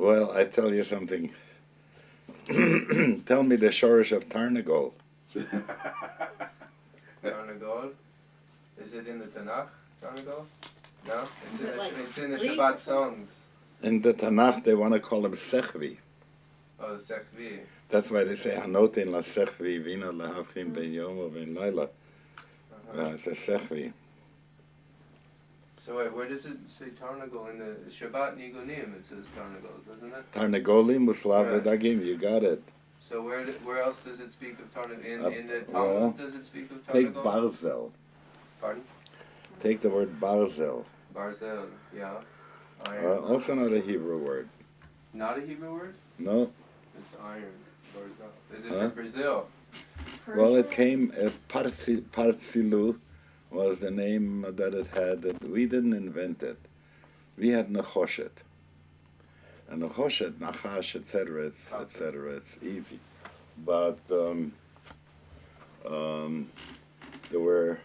Well, I tell you something. Tell me the shorish of Tarnagol. Tarnagol? Is it in the Tanakh, Tarnagol? No? It's in the Greek? Shabbat songs. In the Tanakh, they want to call him Sechvi. Oh, the Sechvi. That's why they say, Hanotin la Sechvi, Vina la Havchim ben Yom o ben Laila. It's a Sechvi. So wait, where does it say Tarnagol? In the Shabbat Nigunim it says Tarnagol, doesn't it? Tarnagolim, Muslav Right. Dagim, you got it. So where else does it speak of Tarnagol? In the Talmud well, does it speak of Take Tarnagol? Barzel. Pardon? Take the word Barzel. Barzel, yeah. Iron. Also not a Hebrew word. Not a Hebrew word? No. It's iron. Barzel. Is it Huh? from Brazil? Well, it came, Partsilu was the name that it had. That we didn't invent it. We had Nechoshet. And Nechoshet, Nachash, etc., it's easy. But there were,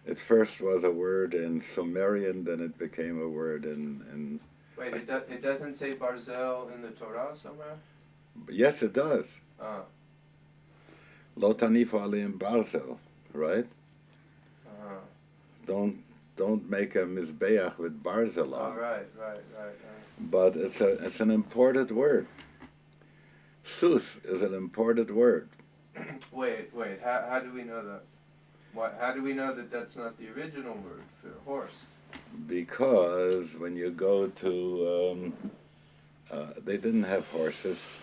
it first was a word in Sumerian, then it became a word in Wait, it doesn't say Barzel in the Torah somewhere? yes, it does. Ah. Lo tanifu aleim barzel, right? Don't make a mizbeach with barzel Oh, on. right. But it's an imported word. Sus is an imported word. Wait, how do we know that? How do we know that that's not the original word for horse? Because when you go to, they didn't have horses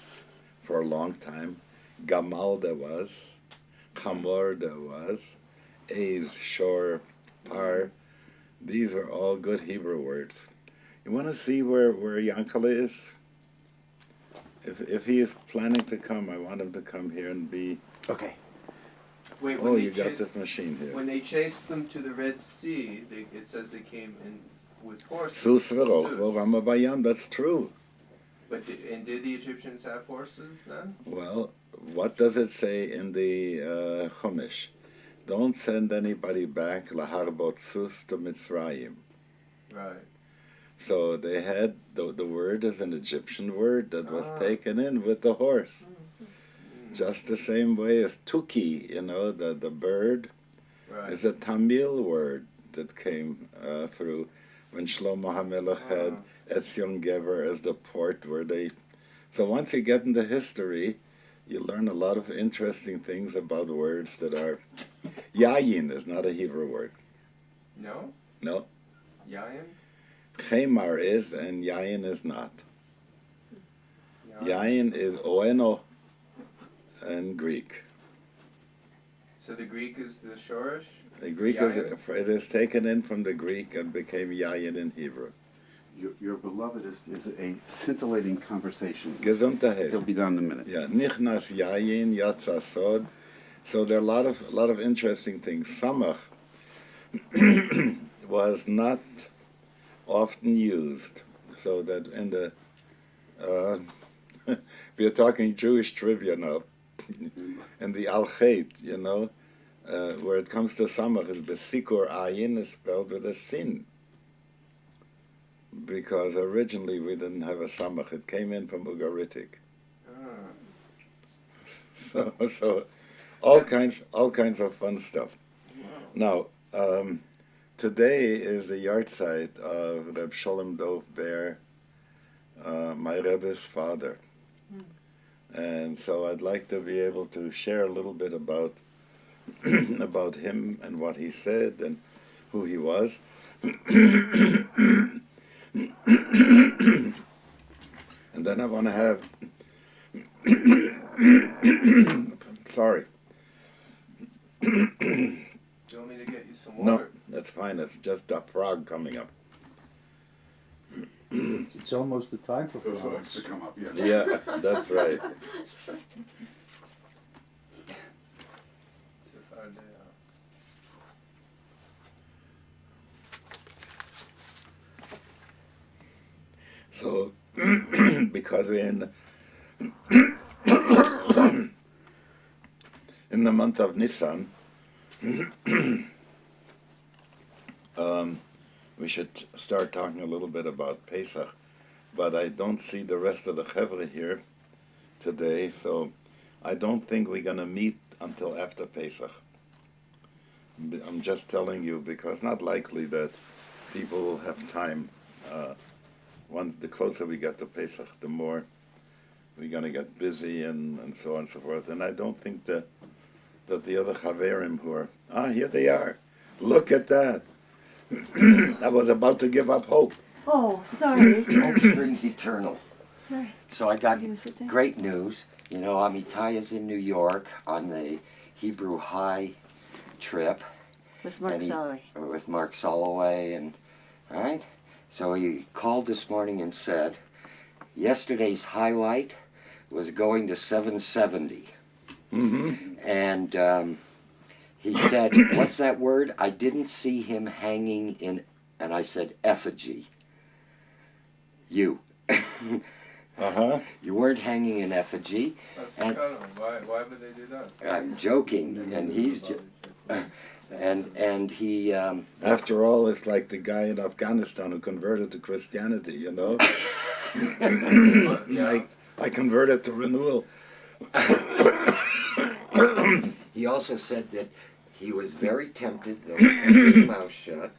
for a long time. Gamal there was, Chamor there was, Ez, Shor, Par. These are all good Hebrew words. You want to see where Yankala is? If he is planning to come, I want him to come here and be... Okay. Wait, Oh, you got this machine here. When they chased them to the Red Sea, it says they came in with horses. Sus v'roch v'amabayam, that's true. But did the Egyptians have horses then? Well, what does it say in the Chumash? Don't send anybody back laharbot sus to Mitzrayim. Right. So they had, the word is an Egyptian word that was taken in with the horse. Just the same way as tuki, the bird, Right. is a Tamil word that came through when Shlomo HaMelech had Etzion Geber as the port where they... So once you get into history, you learn a lot of interesting things about words that are... Yayin is not a Hebrew word. No? No. Yayin? Chemar is, and Yayin is not. Yayin is oeno in Greek. So the Greek is the Shorish? The Greek Yayin? it is taken in from the Greek and became Yayin in Hebrew. Your beloved is a scintillating conversation. Gesundheit. He'll be done in a minute. Yeah, Nichnas Yayin, Yatsa Sod. So there are a lot of interesting things. Samach was not often used, so that in the we are talking Jewish trivia now. In the Al-Chet, where it comes to Samach, is Besikur Ayin is spelled with a sin. Because originally we didn't have a Samach. It came in from Ugaritic. So all kinds of fun stuff. Now, today is the Yahrzeit of Reb Sholem Dov Baer, my Rebbe's father. And so I'd like to be able to share a little bit about about him and what he said and who he was. And then I want to have... Sorry. Do you want me to get you some water? No, that's fine. It's just a frog coming up. It's almost the time for Frogs flowers. to come up, Yeah, that's right. So, because we're in the month of Nisan, we should start talking a little bit about Pesach, but I don't see the rest of the Chevra here today, so I don't think we're going to meet until after Pesach. I'm just telling you because it's not likely that people will have time. Once the closer we get to Pesach, the more we're going to get busy and so on and so forth. And I don't think that the other Chaverim who are, here they are. Look at that. I was about to give up hope. Oh, sorry. Hope springs eternal. Sorry. So I got You gonna sit there? great news. You know, Amitai is in New York on the Hebrew High trip. With Mark and he- Soloway. With Mark Soloway, and all right. So he called this morning and said, yesterday's highlight was going to 770. Mm-hmm. And he said, what's that word? I didn't see him hanging in, and I said, effigy. You. Uh-huh. You weren't hanging in effigy. That's And- incredible. Why would they do that? I'm joking, and he's and he After all, it's like the guy in Afghanistan who converted to Christianity, you know? Yeah. I converted to renewal. he also said that he was very tempted, though he kept his mouth shut,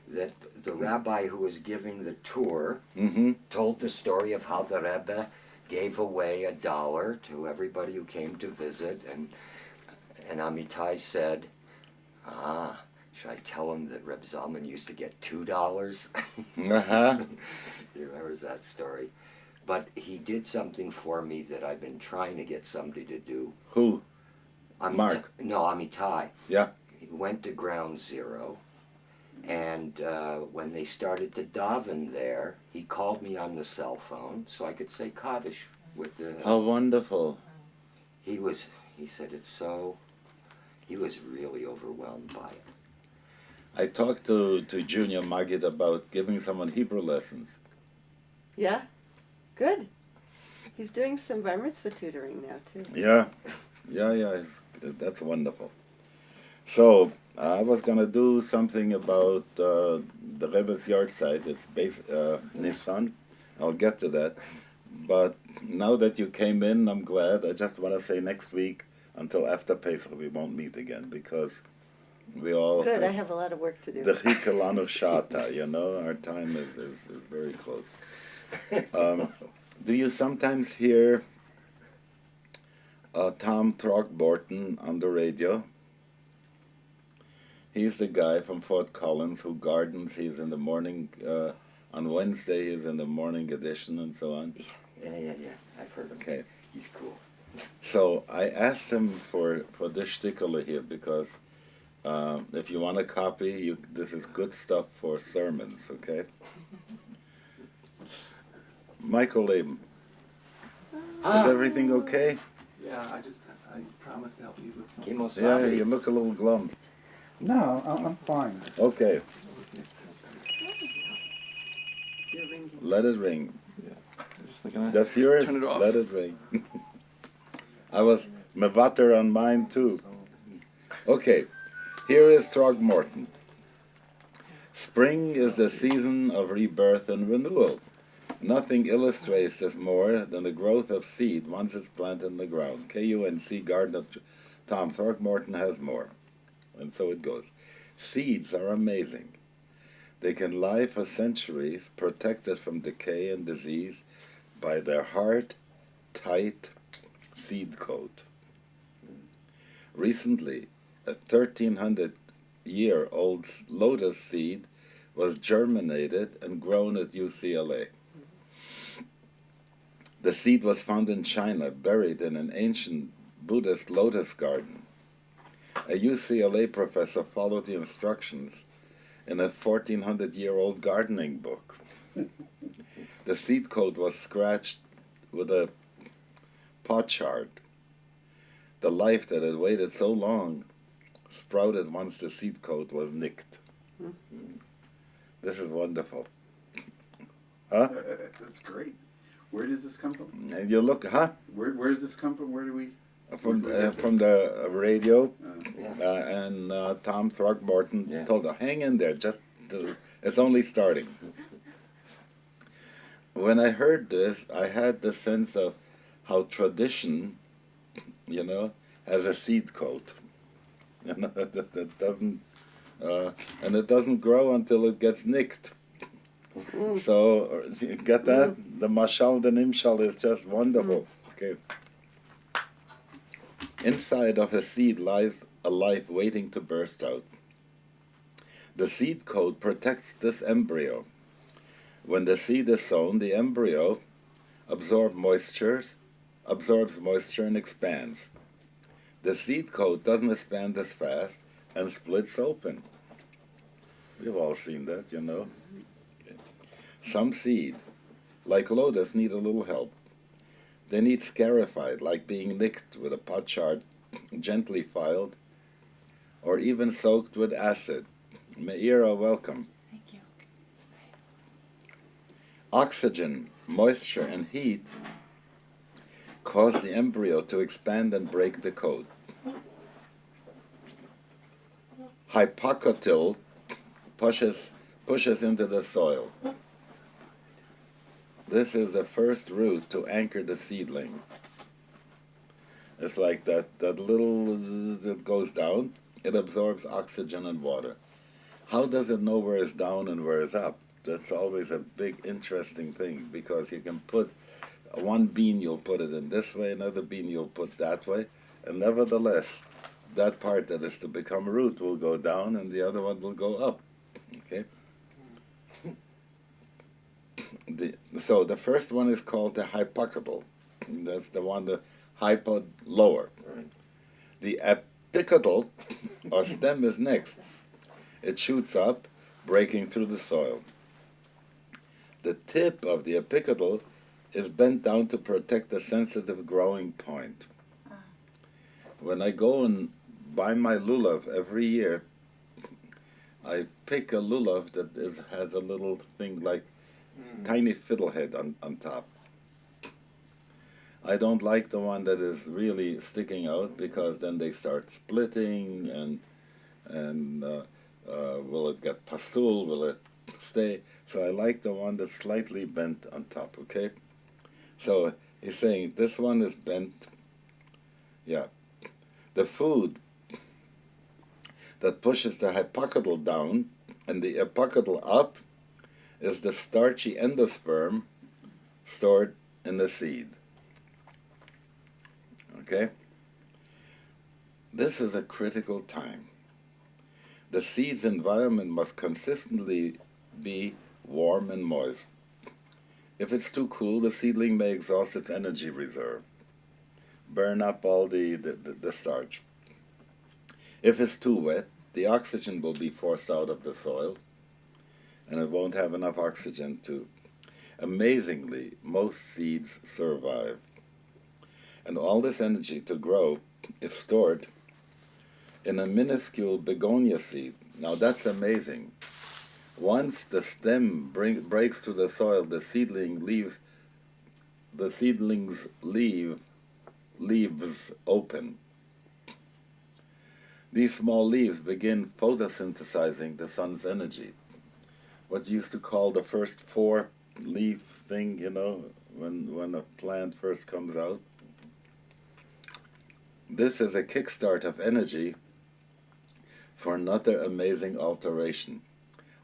that the rabbi who was giving the tour Mm-hmm. told the story of how the Rebbe gave away $1 to everybody who came to visit, and Amitai said, should I tell him that Reb Zalman used to get $2? Uh-huh. He remembers that story. But he did something for me that I've been trying to get somebody to do. Who? Mark. No, Amitai. Yeah. He went to Ground Zero, and when they started to daven there, he called me on the cell phone so I could say Kaddish with the... How wonderful. He said it's so... He was really overwhelmed by it. I talked to Junior Magid about giving someone Hebrew lessons. Yeah? Good. He's doing some bar mitzvah tutoring now, too. Yeah. That's wonderful. So, I was going to do something about the Rebbe's Yahrzeit. It's Nissan. I'll get to that. But now that you came in, I'm glad. I just want to say next week, until after Pesach, we won't meet again because we all Good, I have a lot of work to do. the Chikalanu Shata, you know, our time is very close. Do you sometimes hear Tom Throckmorton on the radio? He's the guy from Fort Collins who gardens. He's in the morning, on Wednesday he's in the morning edition and so on. Yeah, I've heard him. Okay. He's cool. So I asked him for this shtickler here because if you want a copy, this is good stuff for sermons, okay? Michael Leaven, is everything okay? Yeah, I promised to help you with something. Yeah, Kemosabe. you look a little glum. No, I'm fine. Okay, Your ring. let it ring. Just thinking, That's yours? Turn it off. Let it ring. I was mevater on mine too. Okay, here is Throckmorton. Spring is the season of rebirth and renewal. Nothing illustrates this more than the growth of seed once it's planted in the ground. KUNC Gardener Tom Throckmorton has more. And so it goes. Seeds are amazing. They can lie for centuries, protected from decay and disease by their hard, tight seed coat. Recently, a 1,300-year-old lotus seed was germinated and grown at UCLA. The seed was found in China, buried in an ancient Buddhist lotus garden. A UCLA professor followed the instructions in a 1,400-year-old gardening book. The seed coat was scratched with a potsherd. The life that had waited so long sprouted once the seed coat was nicked. This is wonderful. Huh? That's great. Where does this come from? And you look, huh? Where does this come from? Where do we? From the radio, Yeah. and Tom Throckmorton Yeah. told her, hang in there, it's only starting. when I heard this, I had the sense of how tradition, has a seed coat. That doesn't, and it doesn't grow until it gets nicked. So, you get that? The mashal, the nimshal is just wonderful. Okay. Inside of a seed lies a life waiting to burst out. The seed coat protects this embryo. When the seed is sown, the embryo absorbs moisture and expands. The seed coat doesn't expand as fast and splits open. We've all seen that, Okay. Some seed, like lotus, need a little help. They need scarified, like being nicked with a potsherd, gently filed, or even soaked with acid. Meira, welcome. Thank you. Oxygen, moisture, and heat cause the embryo to expand and break the coat. Hypocotyl pushes into the soil. This is the first root to anchor the seedling. It's like that little zzz that goes down, it absorbs oxygen and water. How does it know where it's down and where it's up? That's always a big, interesting thing, because you can put one bean, you'll put it in this way, another bean you'll put that way, and nevertheless, that part that is to become root will go down and the other one will go up. Okay? So the first one is called the hypocotyl. That's the one, the hypo, lower. Right. The apicotyl, or stem, is next. It shoots up, breaking through the soil. The tip of the apicotyl is bent down to protect the sensitive growing point. When I go and buy my lulav every year, I pick a lulav that has a little thing like tiny fiddlehead on top. I don't like the one that is really sticking out, because then they start splitting and will it get pasul, will it stay? So I like the one that's slightly bent on top, okay? So he's saying this one is bent. Yeah. The food that pushes the hypocotyl down and the apicotyl up is the starchy endosperm stored in the seed. Okay? This is a critical time. The seed's environment must consistently be warm and moist. If it's too cool, the seedling may exhaust its energy reserve, burn up all the starch. If it's too wet, the oxygen will be forced out of the soil, and it won't have enough oxygen to. Amazingly, most seeds survive. And all this energy to grow is stored in a minuscule begonia seed. Now that's amazing. Once the stem breaks through the soil, the seedling's leaves open. These small leaves begin photosynthesizing the sun's energy. What you used to call the first four-leaf thing, when a plant first comes out. This is a kickstart of energy for another amazing alteration.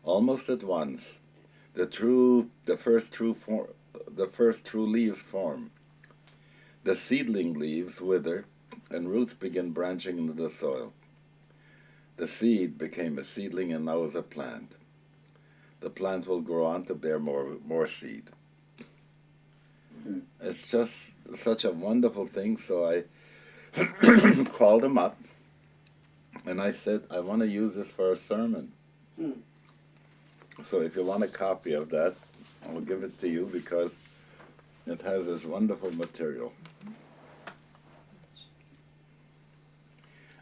Almost at once, the first true leaves form. The seedling leaves wither, and roots begin branching into the soil. The seed became a seedling and now is a plant. The plant will grow on to bear more seed. It's just such a wonderful thing, so I called him up, and I said, I want to use this for a sermon. So if you want a copy of that, I'll give it to you, because it has this wonderful material.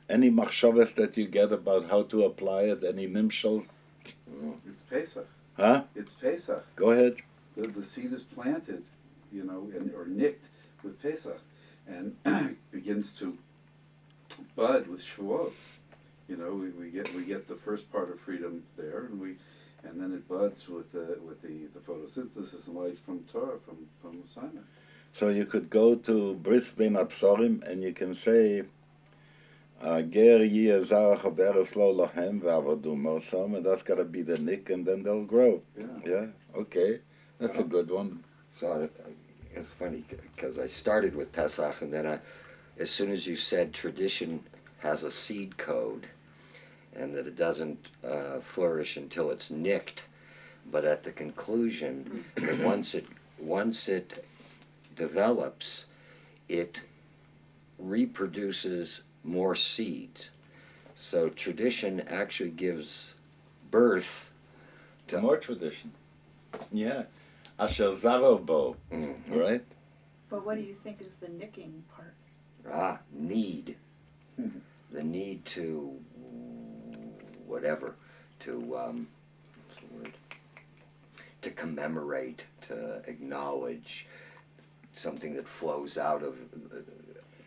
Any machshavas that you get about how to apply it, any nimshals? It's Pesach. Huh? It's Pesach. Go ahead. The seed is planted, or nicked with Pesach, and begins to bud with Shavuot. We get the first part of freedom there, and then it buds with the photosynthesis and light from Torah, from Simon. So you could go to Bris Ben Absorim and you can say, Ger yeh zarach be'eretz lo lohem ve'avodu mosom, and that's got to be the nick, and then they'll grow. Yeah, okay. That's a good one. So it's funny because I started with Pesach, and then as soon as you said tradition has a seed code, and that it doesn't flourish until it's nicked, but at the conclusion, that once it develops, it reproduces more seeds. So tradition actually gives birth to More tradition. Yeah. Asher zaro bo, right? But what do you think is the nicking part? Need. The need to whatever, to what's the word? To commemorate, to acknowledge something that flows out of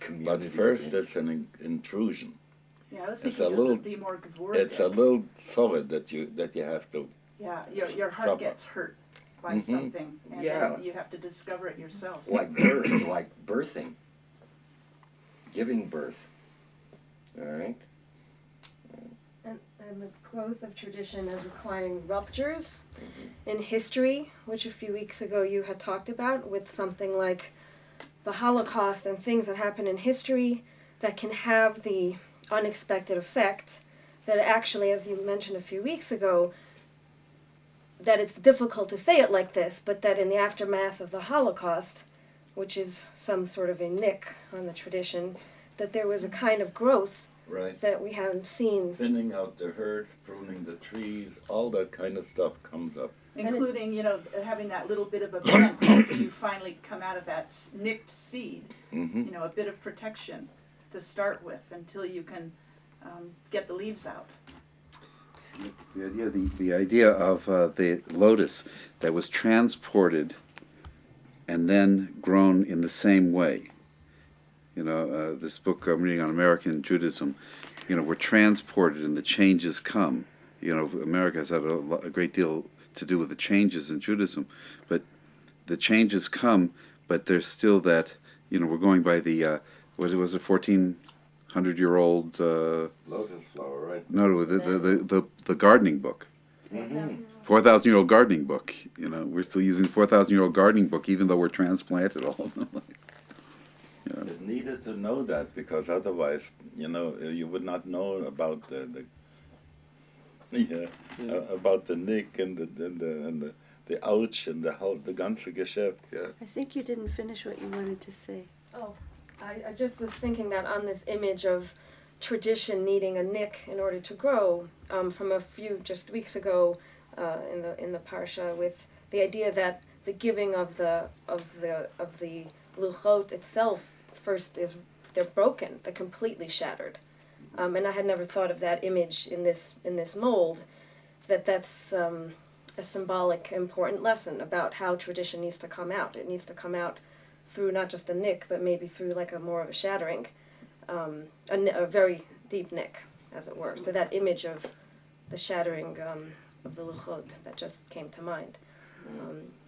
community. But first, it's an intrusion. Yeah, I was It's thinking a little- of the more gvur. It's a little solid that you have to. Yeah, your heart suffer. gets hurt by something, and Yeah. then you have to discover it yourself. Like birth, like birthing, giving birth. All right. And the growth of tradition as requiring ruptures in history, which a few weeks ago you had talked about, with something like the Holocaust and things that happen in history that can have the unexpected effect that actually, as you mentioned a few weeks ago, that it's difficult to say it like this, but that in the aftermath of the Holocaust, which is some sort of a nick on the tradition, that there was a kind of growth Right. that we haven't seen. Thinning out the earth, pruning the trees, all that kind of stuff comes up. Including, having that little bit of a bent after you finally come out of that nicked seed. Mm-hmm. A bit of protection to start with until you can get the leaves out. The idea of the lotus that was transported and then grown in the same way. This book I'm reading on American Judaism, we're transported and the changes come. America has had a great deal to do with the changes in Judaism, but the changes come, but there's still that, we're going by the, was it 1,400-year-old... Lotus flower, right? No, the gardening book. 4,000-year-old gardening book. We're still using the 4,000-year-old gardening book, even though we're transplanted all over the place. It needed to know that because otherwise, you would not know about about the nick and the ouch and the ganze Geschäft. Yeah. I think you didn't finish what you wanted to say. Oh, I just was thinking that on this image of tradition needing a nick in order to grow, from a few just weeks ago in the parsha, with the idea that the giving of the luchot itself first is they're broken, they're completely shattered, and I had never thought of that image in this mold. That's a symbolic, important lesson about how tradition needs to come out. It needs to come out through not just a nick, but maybe through like a more of a shattering, a very deep nick, as it were. So that image of the shattering of the luchot, that just came to mind.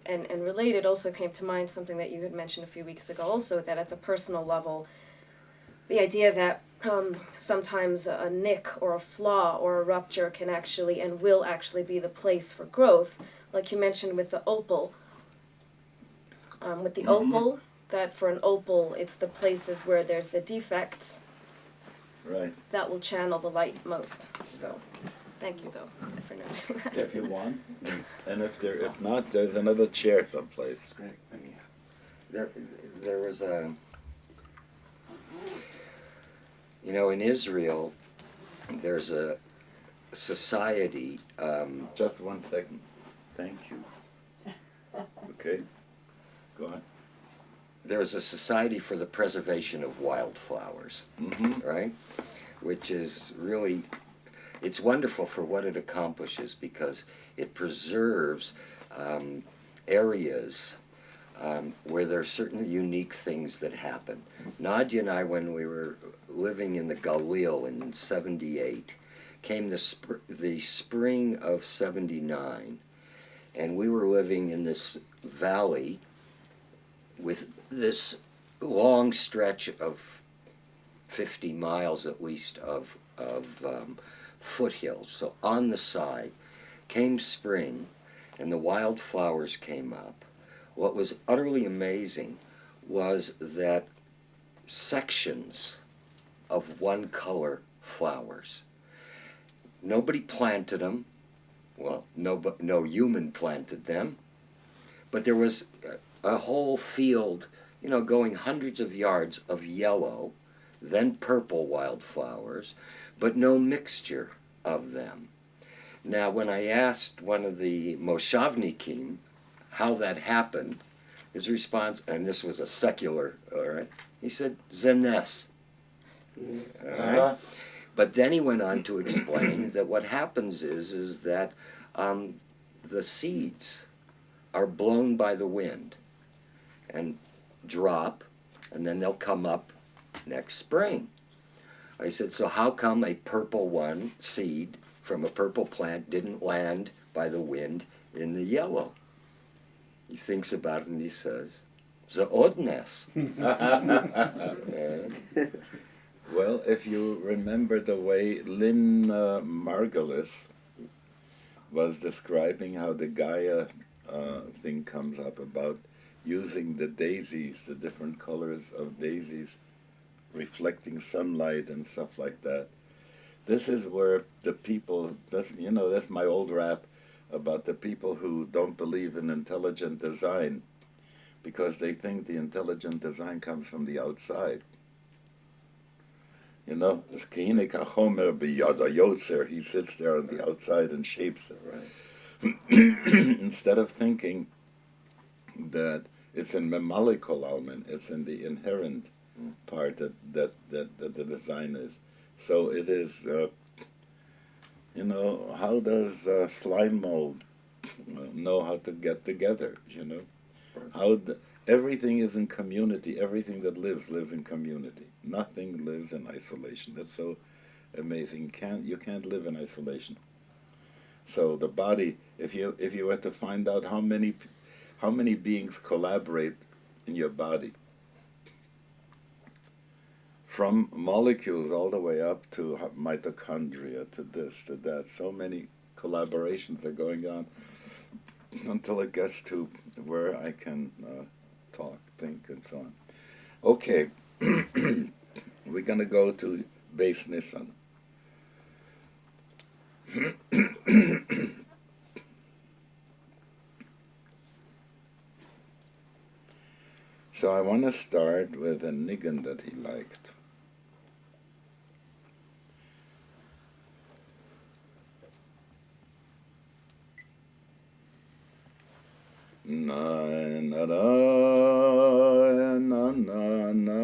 And related also came to mind something that you had mentioned a few weeks ago also, that at the personal level, the idea that sometimes a nick or a flaw or a rupture can actually and will actually be the place for growth, like you mentioned with the opal. With the opal, that for an opal, it's the places where there's the defects Right. that will channel the light most. So, thank you though for noticing that. If you want, and if not, there's another chair someplace. Great. There was a, in Israel, there's a society. Just 1 second. Thank you. Okay. Go on. There's a society for the preservation of wildflowers, right? Which is really, it's wonderful for what it accomplishes because it preserves areas where there are certain unique things that happen. Nadya and I, when we were living in the Galil in '78, came the spring of '79, and we were living in this valley with this long stretch of 50 miles at least of foothills. So on the side came spring, and the wildflowers came up. What was utterly amazing was that sections of one color flowers. Nobody planted them. Well, no human planted them. But there was a whole field, going hundreds of yards of yellow, then purple wildflowers, but no mixture of them. Now, when I asked one of the Moshavnikim how that happened, his response, and this was a secular, all right, he said, Zenes. All right? But then he went on to explain that what happens is that the seeds are blown by the wind and drop, and then they'll come up next spring. I said, so how come a purple one seed from a purple plant didn't land by the wind in the yellow? He thinks about it and he says, the oddness. Well, if you remember the way Lynn Margulis was describing how the Gaia thing comes up about using the daisies, the different colors of daisies, reflecting sunlight and stuff like that. This is where the people, that's my old rap about the people who don't believe in intelligent design because they think the intelligent design comes from the outside. It's Kehinek HaChomer b'yad HaYotzer. He sits there on the outside and shapes it. Right. Instead of thinking that it's in Memalikol Almin, it's in the inherent part that the design is. So it is, how does slime mold know how to get together, Everything is in community. Everything that lives in community. Nothing lives in isolation. That's so amazing. You can't live in isolation. So the body, if you were to find out how many beings collaborate in your body, from molecules all the way up to mitochondria, to this, to that, so many collaborations are going on until it gets to where I can talk, think, and so on. Okay, we're going to go to Beis Nissan. So I want to start with a niggin that he liked. Na na na na na na na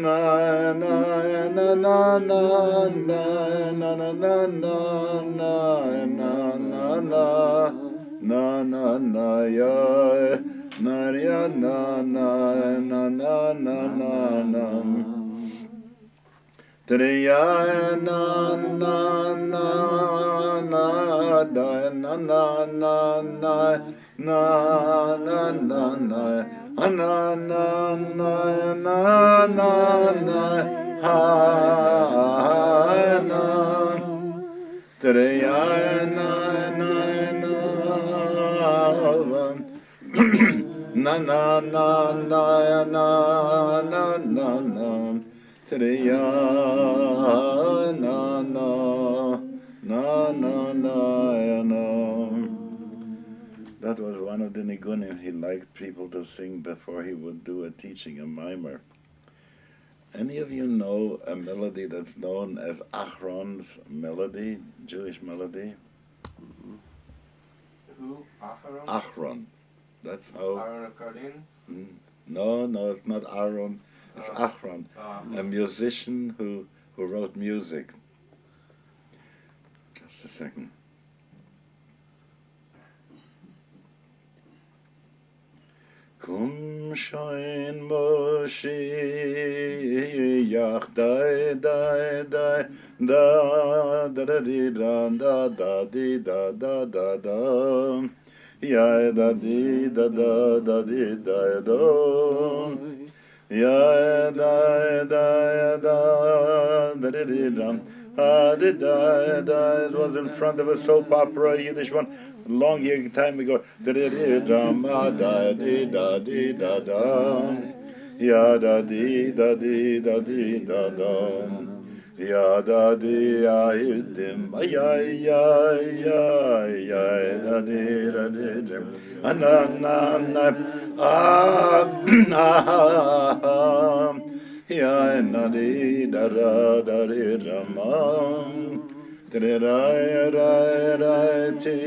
na na na na na na na na na na na na na na ya na ya na na na na na na Triya na na na na na na na na na na na na na na na na na na na ha na Triya na na na na na na na na na na Triya na na na na na na. That was one of the nigunim he liked people to sing before he would do a teaching, a mimer. Any of you know a melody that's known as Achron's melody, Jewish melody? Who? Aharon? Achron. That's how. Aaron Akardin? No, it's not Aaron. It's Achron, a musician who wrote music. Just a second. Kum shoin moshi yach dai dai dai da da da di da da da di da da da da ya da di da da da di da da ya da da da da di da da da. It was in front of a soap opera, Yiddish one, long time ago. Da da da da di da di da da ya da di da di da di da da ya da di ya dim ya ya ya ya da di da di dim na na na ya na di da da da di da ma da da da da ti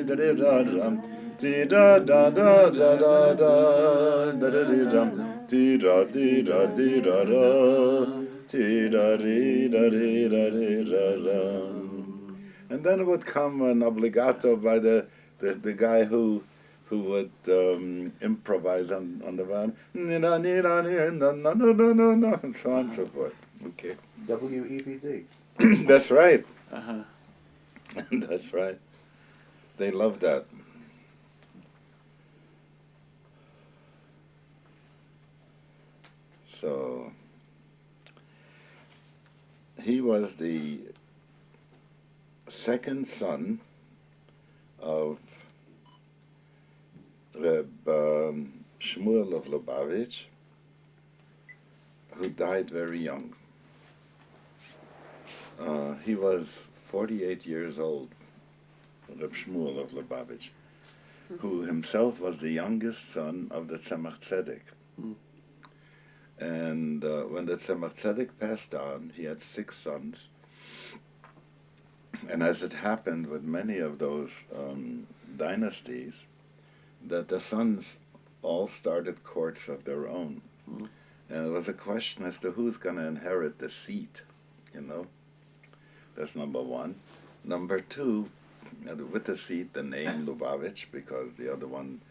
da da da ti da da da da da da da da da ti da di da di da da ti da di da di da di da da. And then it would come an obligato by the guy who would improvise on the van, and so on and so forth. Okay. WEPZ. That's right. Uh-huh. That's right. They love that. So he was the second son of Reb Shmuel of Lubavitch, who died very young. He was 48 years old, Reb Shmuel of Lubavitch, who himself was the youngest son of the Tzemach Tzedek. And when the Tzemach Tzedek passed on, he had 6 sons. And as it happened with many of those dynasties, that the sons all started courts of their own. And it was a question as to who's going to inherit the seat, you know. That's number one. Number two, with the seat, the name Lubavitch, because the other one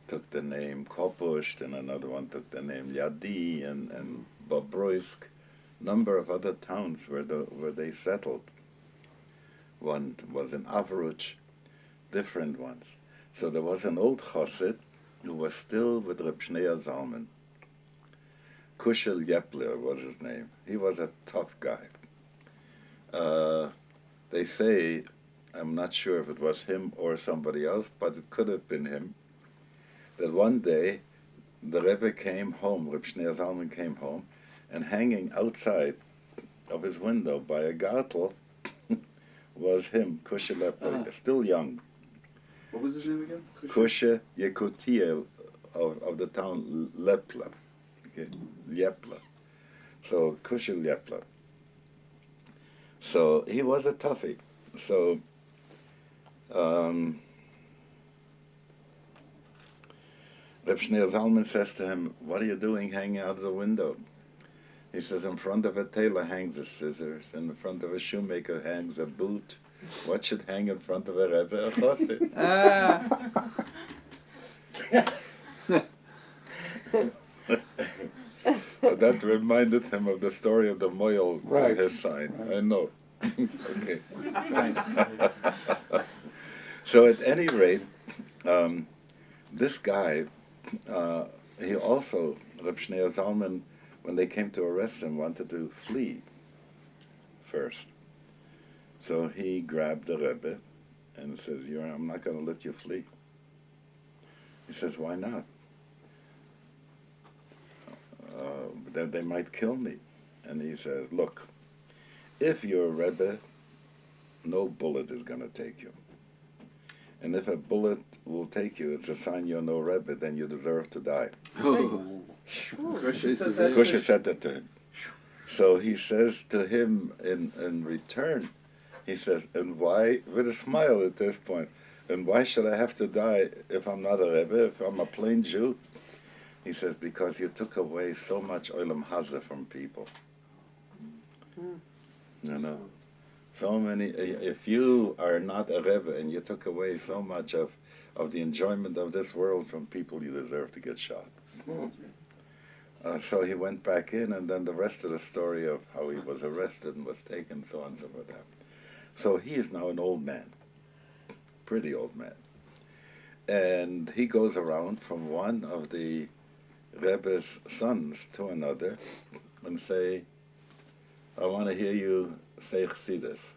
took the name Kopusht, and another one took the name Yadi and Bobruisk, number of other towns where they settled. One was in Avruch, different ones. So there was an old chassid who was still with Reb Zalman. Kushel Yepler was his name. He was a tough guy. They say, I'm not sure if it was him or somebody else, but it could have been him, that one day the Rebbe came home, Reb Zalman came home, and hanging outside of his window by a gartel was him, Kushel Yepler, still young. What was his name again? Kushe Yekutiel of the town Lepla, okay, Yepla. So Kushel Yepla. So he was a toughie. So Reb Zalman says to him, "What are you doing hanging out of the window?" He says, in front of a tailor hangs a scissors, and in front of a shoemaker hangs a boot. What should hang in front of a Rebbe? A chassid. But that reminded him of the story of the moil with his sign. I know. Okay. So at any rate, this guy, he also, Reb Shneer Zalman, when they came to arrest him, wanted to flee first. So he grabbed the Rebbe and says, I'm not going to let you flee. He says, why not? They might kill me. And he says, look, if you're a Rebbe, no bullet is going to take you. And if a bullet will take you, it's a sign you're no Rebbe, then you deserve to die. Kusha said that to him. So he says to him in return, he says, and why, with a smile at this point, and why should I have to die if I'm not a Rebbe, if I'm a plain Jew? He says, because you took away so much olam hazeh from people. You know, so many, if you are not a Rebbe and you took away so much of the enjoyment of this world from people, you deserve to get shot. So he went back in, and then the rest of the story of how he was arrested and was taken, so on and so forth. So he is now an old man, pretty old man. And he goes around from one of the Rebbe's sons to another and say, I want to hear you say Chassidus.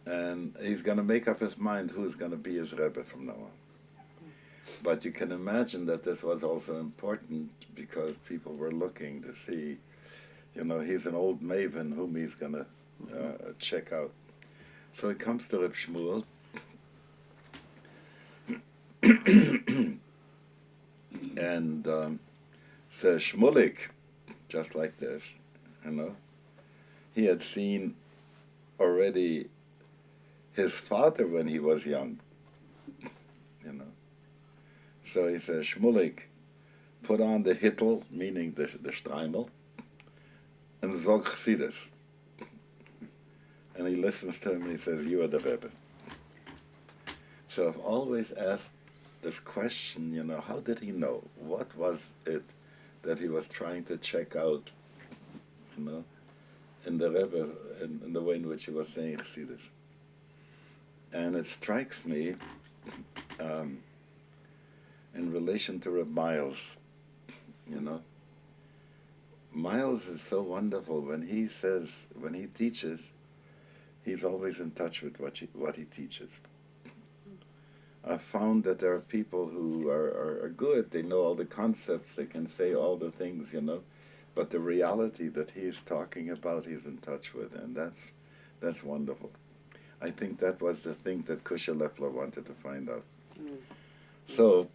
And he's going to make up his mind who's going to be his Rebbe from now on. But you can imagine that this was also important because people were looking to see, he's an old maven whom he's going to check out. So he comes to Reb Shmuel, and says, Shmulik, just like this, he had seen already his father when he was young, So he says, Shmulik, put on the hittel, meaning the streimel, and zog chassidus. And he listens to him and he says, you are the Rebbe. So I've always asked this question, how did he know? What was it that he was trying to check out, in the Rebbe, in the way in which he was saying chassidus? And it strikes me, in relation to Reb Miles, Miles is so wonderful. When he teaches, he's always in touch with what he teaches. I've found that there are people who are good, they know all the concepts, they can say all the things, but the reality that he is talking about, he's in touch with, and that's wonderful. I think that was the thing that Kusha Lepler wanted to find out. So,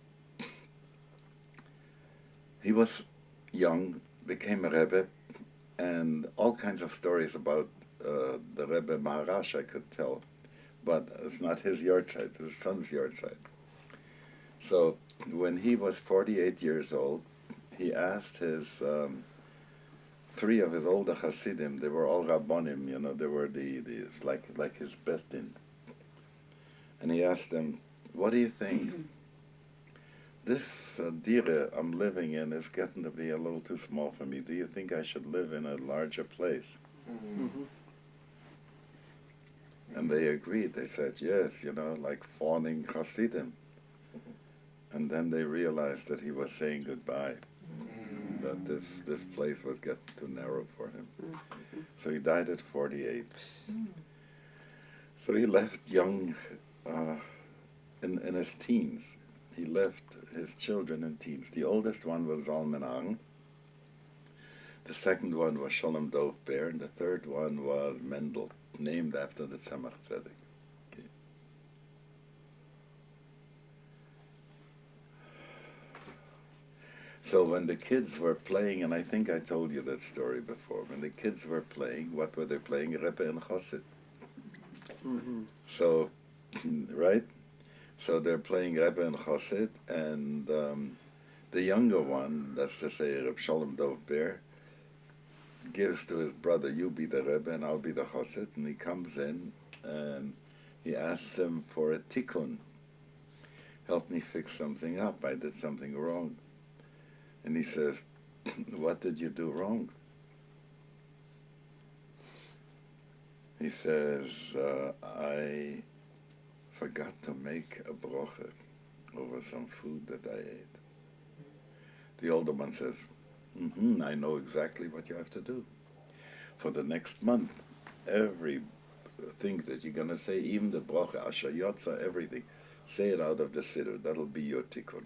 he was young, became a Rebbe, and all kinds of stories about the Rebbe Maharash I could tell, but it's not his Yahrzeit, it's his son's Yahrzeit. So when he was 48 years old, he asked his three of his older Hasidim, they were all Rabbonim, they were it's like his best din. And he asked them, what do you think? This dire I'm living in is getting to be a little too small for me. Do you think I should live in a larger place? Mm-hmm. And they agreed. They said, yes, like fawning Hasidim. And then they realized that he was saying goodbye, that this place was getting too narrow for him. So he died at 48. So he left young, in his teens. He left his children in teens. The oldest one was Zalman, the second one was Shalom Dov Baer, and the third one was Mendel, named after the Tzemach Tzedek. Okay. So when the kids were playing, and I think I told you that story before, when the kids were playing, what were they playing? Rebbe and Chassid. Mm-hmm. So, right? So they're playing Rebbe and Chassid, and The younger one, that's to say Reb Shalom Dov Baer, gives to his brother, you be the Rebbe and I'll be the Chassid, and he comes in and he asks him for a tikkun. Help me fix something up, I did something wrong. And he says, what did you do wrong? He says, I forgot to make a broche over some food that I ate. The older one says, I know exactly what you have to do. For the next month, every thing that you're going to say, even the broche, asher yotza, everything, say it out of the siddur. That'll be your tikkun.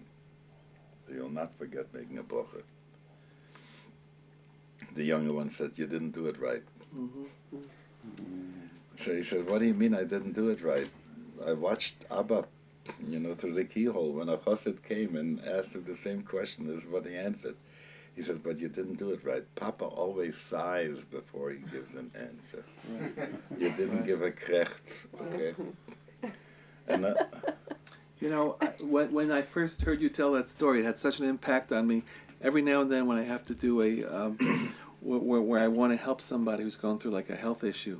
You'll not forget making a broche. The younger one said, you didn't do it right. So he says, what do you mean I didn't do it right? I watched Abba, through the keyhole when a chassid came and asked him the same question. This is what he answered. He says, but you didn't do it right. Papa always sighs before he gives an answer. You didn't give a krechts, okay? And when I first heard you tell that story, it had such an impact on me. Every now and then when I have to do where I want to help somebody who's going through like a health issue,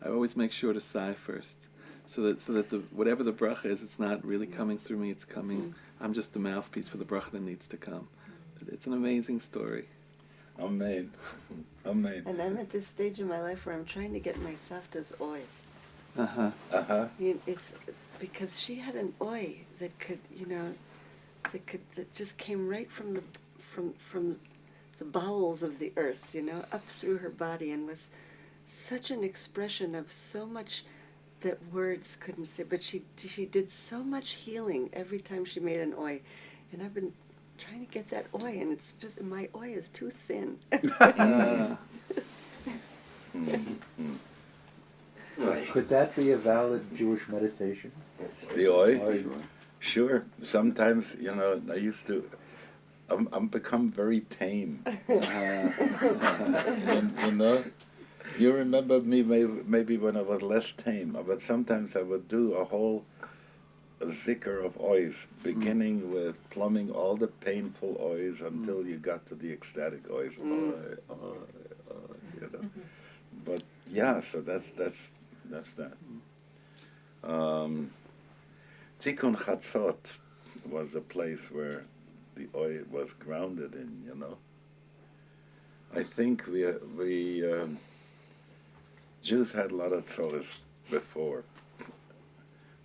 I always make sure to sigh first, so that whatever the bracha is, it's not really coming through me. It's coming. I'm just the mouthpiece for the bracha that needs to come. But it's an amazing story. Amen. Amen. And I'm at this stage in my life where I'm trying to get my savta's oi. It's because she had an oi that could, that just came right from the bowels of the earth, up through her body, and was such an expression of so much that words couldn't say. But she did so much healing every time she made an oi, and I've been trying to get that oi, and it's just, my oi is too thin. Could that be a valid Jewish meditation? The oi? Sure. Sometimes, I used to, I'm become very tame. You remember me maybe when I was less tame, but sometimes I would do a whole zikr of ois, beginning with plumbing all the painful ois until you got to the ecstatic ois. But yeah, so that's that. Tikkun Chatzot was a place where the oi was grounded in, I think we Jews had a lot of tzoros before,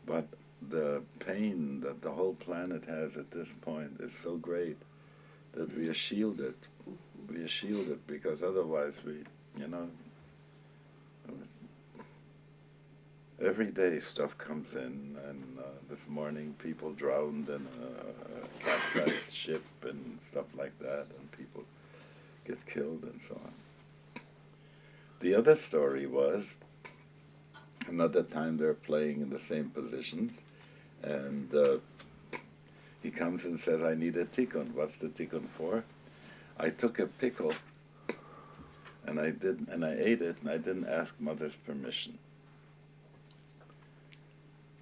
but the pain that the whole planet has at this point is so great that we are shielded. We are shielded because otherwise every day stuff comes in, and this morning people drowned in a capsized ship and stuff like that, and people get killed and so on. The other story was another time they're playing in the same positions, and he comes and says, I need a tikkun. What's the tikkun for? I took a pickle and I ate it, and I didn't ask mother's permission.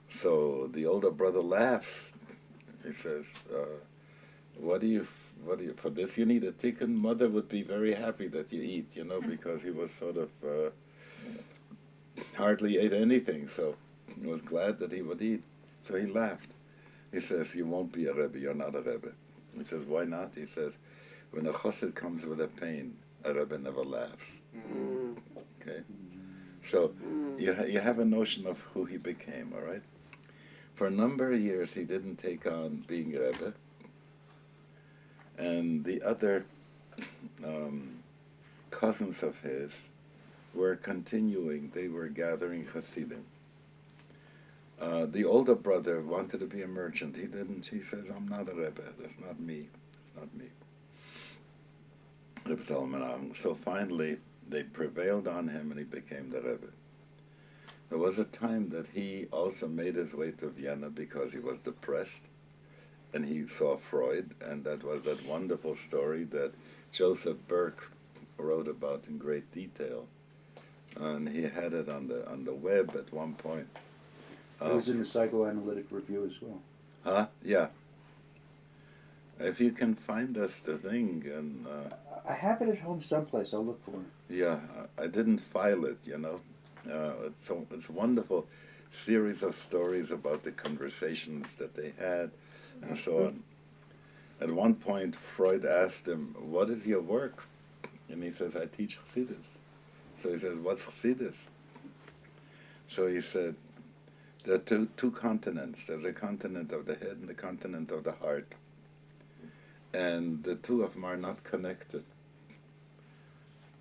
So the older brother laughs. He says, what do you, for this you need a tikkun? Mother would be very happy that you eat, because he was sort of, hardly ate anything, so he was glad that he would eat. So he laughed. He says, you won't be a Rebbe, you're not a Rebbe. He says, why not? He says, when a chassid comes with a pain, a Rebbe never laughs. Okay? So you have a notion of who he became, all right? For a number of years, he didn't take on being a Rebbe. And the other cousins of his were continuing. They were gathering Hasidim. The older brother wanted to be a merchant. He didn't. He says, I'm not a Rebbe. That's not me. It's not me. Rabbi Zalman. So finally, they prevailed on him, and he became the Rebbe. There was a time that he also made his way to Vienna because he was depressed, and he saw Freud, and that was that wonderful story that Joseph Burke wrote about in great detail, and he had it on the web at one point. It was in the Psychoanalytic Review as well. Huh? Yeah. If you can find us the thing, and I have it at home someplace. I'll look for it. yeah, I didn't file it, you know. It's a wonderful series of stories about the conversations that they had, and so on. At one point, Freud asked him, "What is your work?" And he says, "I teach Chassidus." So he says, "What's Chassidus?" So he said, "There are two continents. There's a continent of the head and the continent of the heart. And the two of them are not connected.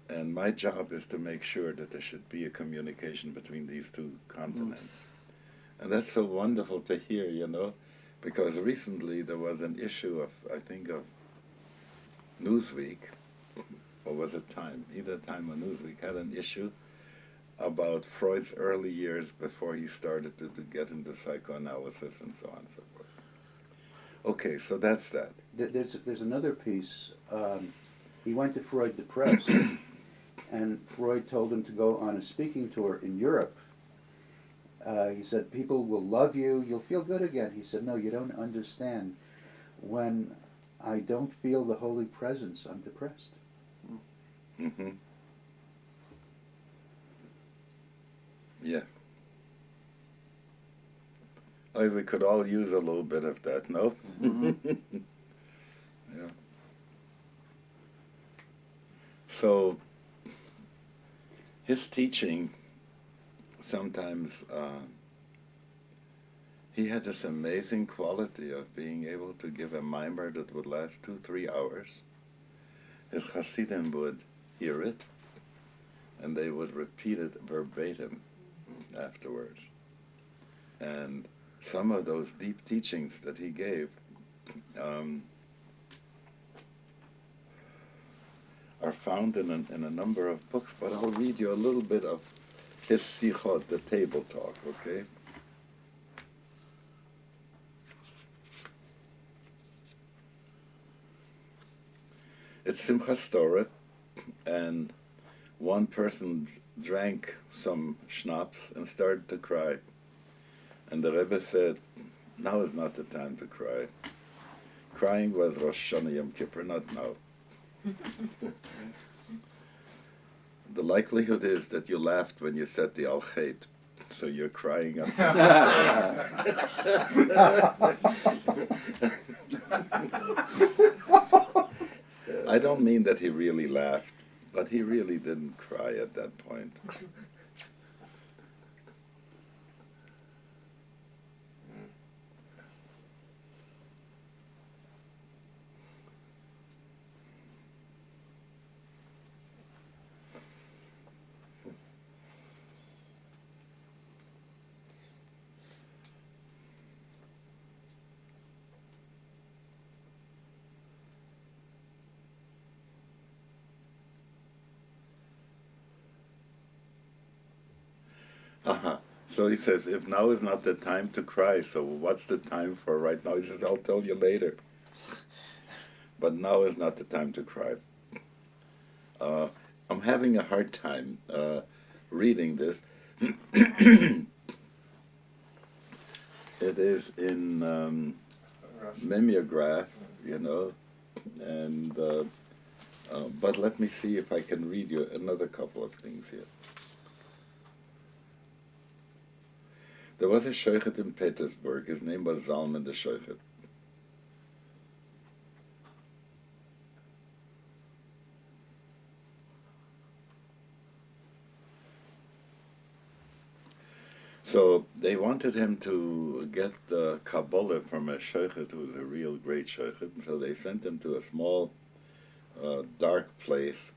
And my job is to make sure that there should be a communication between these two continents." And that's so wonderful to hear, you know, because recently there was an issue of, I think, of Newsweek, or was it Time? Either Time or Newsweek had an issue about Freud's early years before he started to get into psychoanalysis and so on and so forth. Okay, so that's that. There's another piece. He went to Freud depressed, and Freud told him to go on a speaking tour in Europe. He said, "People will love you, you'll feel good again." He said, "No, you don't understand. When I don't feel the holy presence, I'm depressed." Mm-hmm. Yeah. Oh, we could all use a little bit of that, no? Mm-hmm. Yeah. So, his teaching, sometimes he had this amazing quality of being able to give a mimer that would last 2-3 hours. His Hasidim would hear it, and they would repeat it verbatim afterwards. And some of those deep teachings that he gave are found in a number of books, but I'll read you a little bit of his sichot, the table talk, okay? It's Simchas Torah, and one person drank some schnapps and started to cry. And the Rebbe said, "Now is not the time to cry. Crying was Rosh Hashanah Yom Kippur, not now." The likelihood is that you laughed when you said the Al-Chet, so you're crying on I don't mean that he really laughed, but he really didn't cry at that point. So he says, if now is not the time to cry, so what's the time for right now? He says, I'll tell you later. But now is not the time to cry. I'm having a hard time reading this. It is in mimeograph, you know, and but let me see if I can read you another couple of things here. There was a Sheichet in Petersburg. His name was Zalman the Sheichet. So they wanted him to get the Kabbalah from a Sheichet who was a real great Sheichet. And so they sent him to a small, dark place.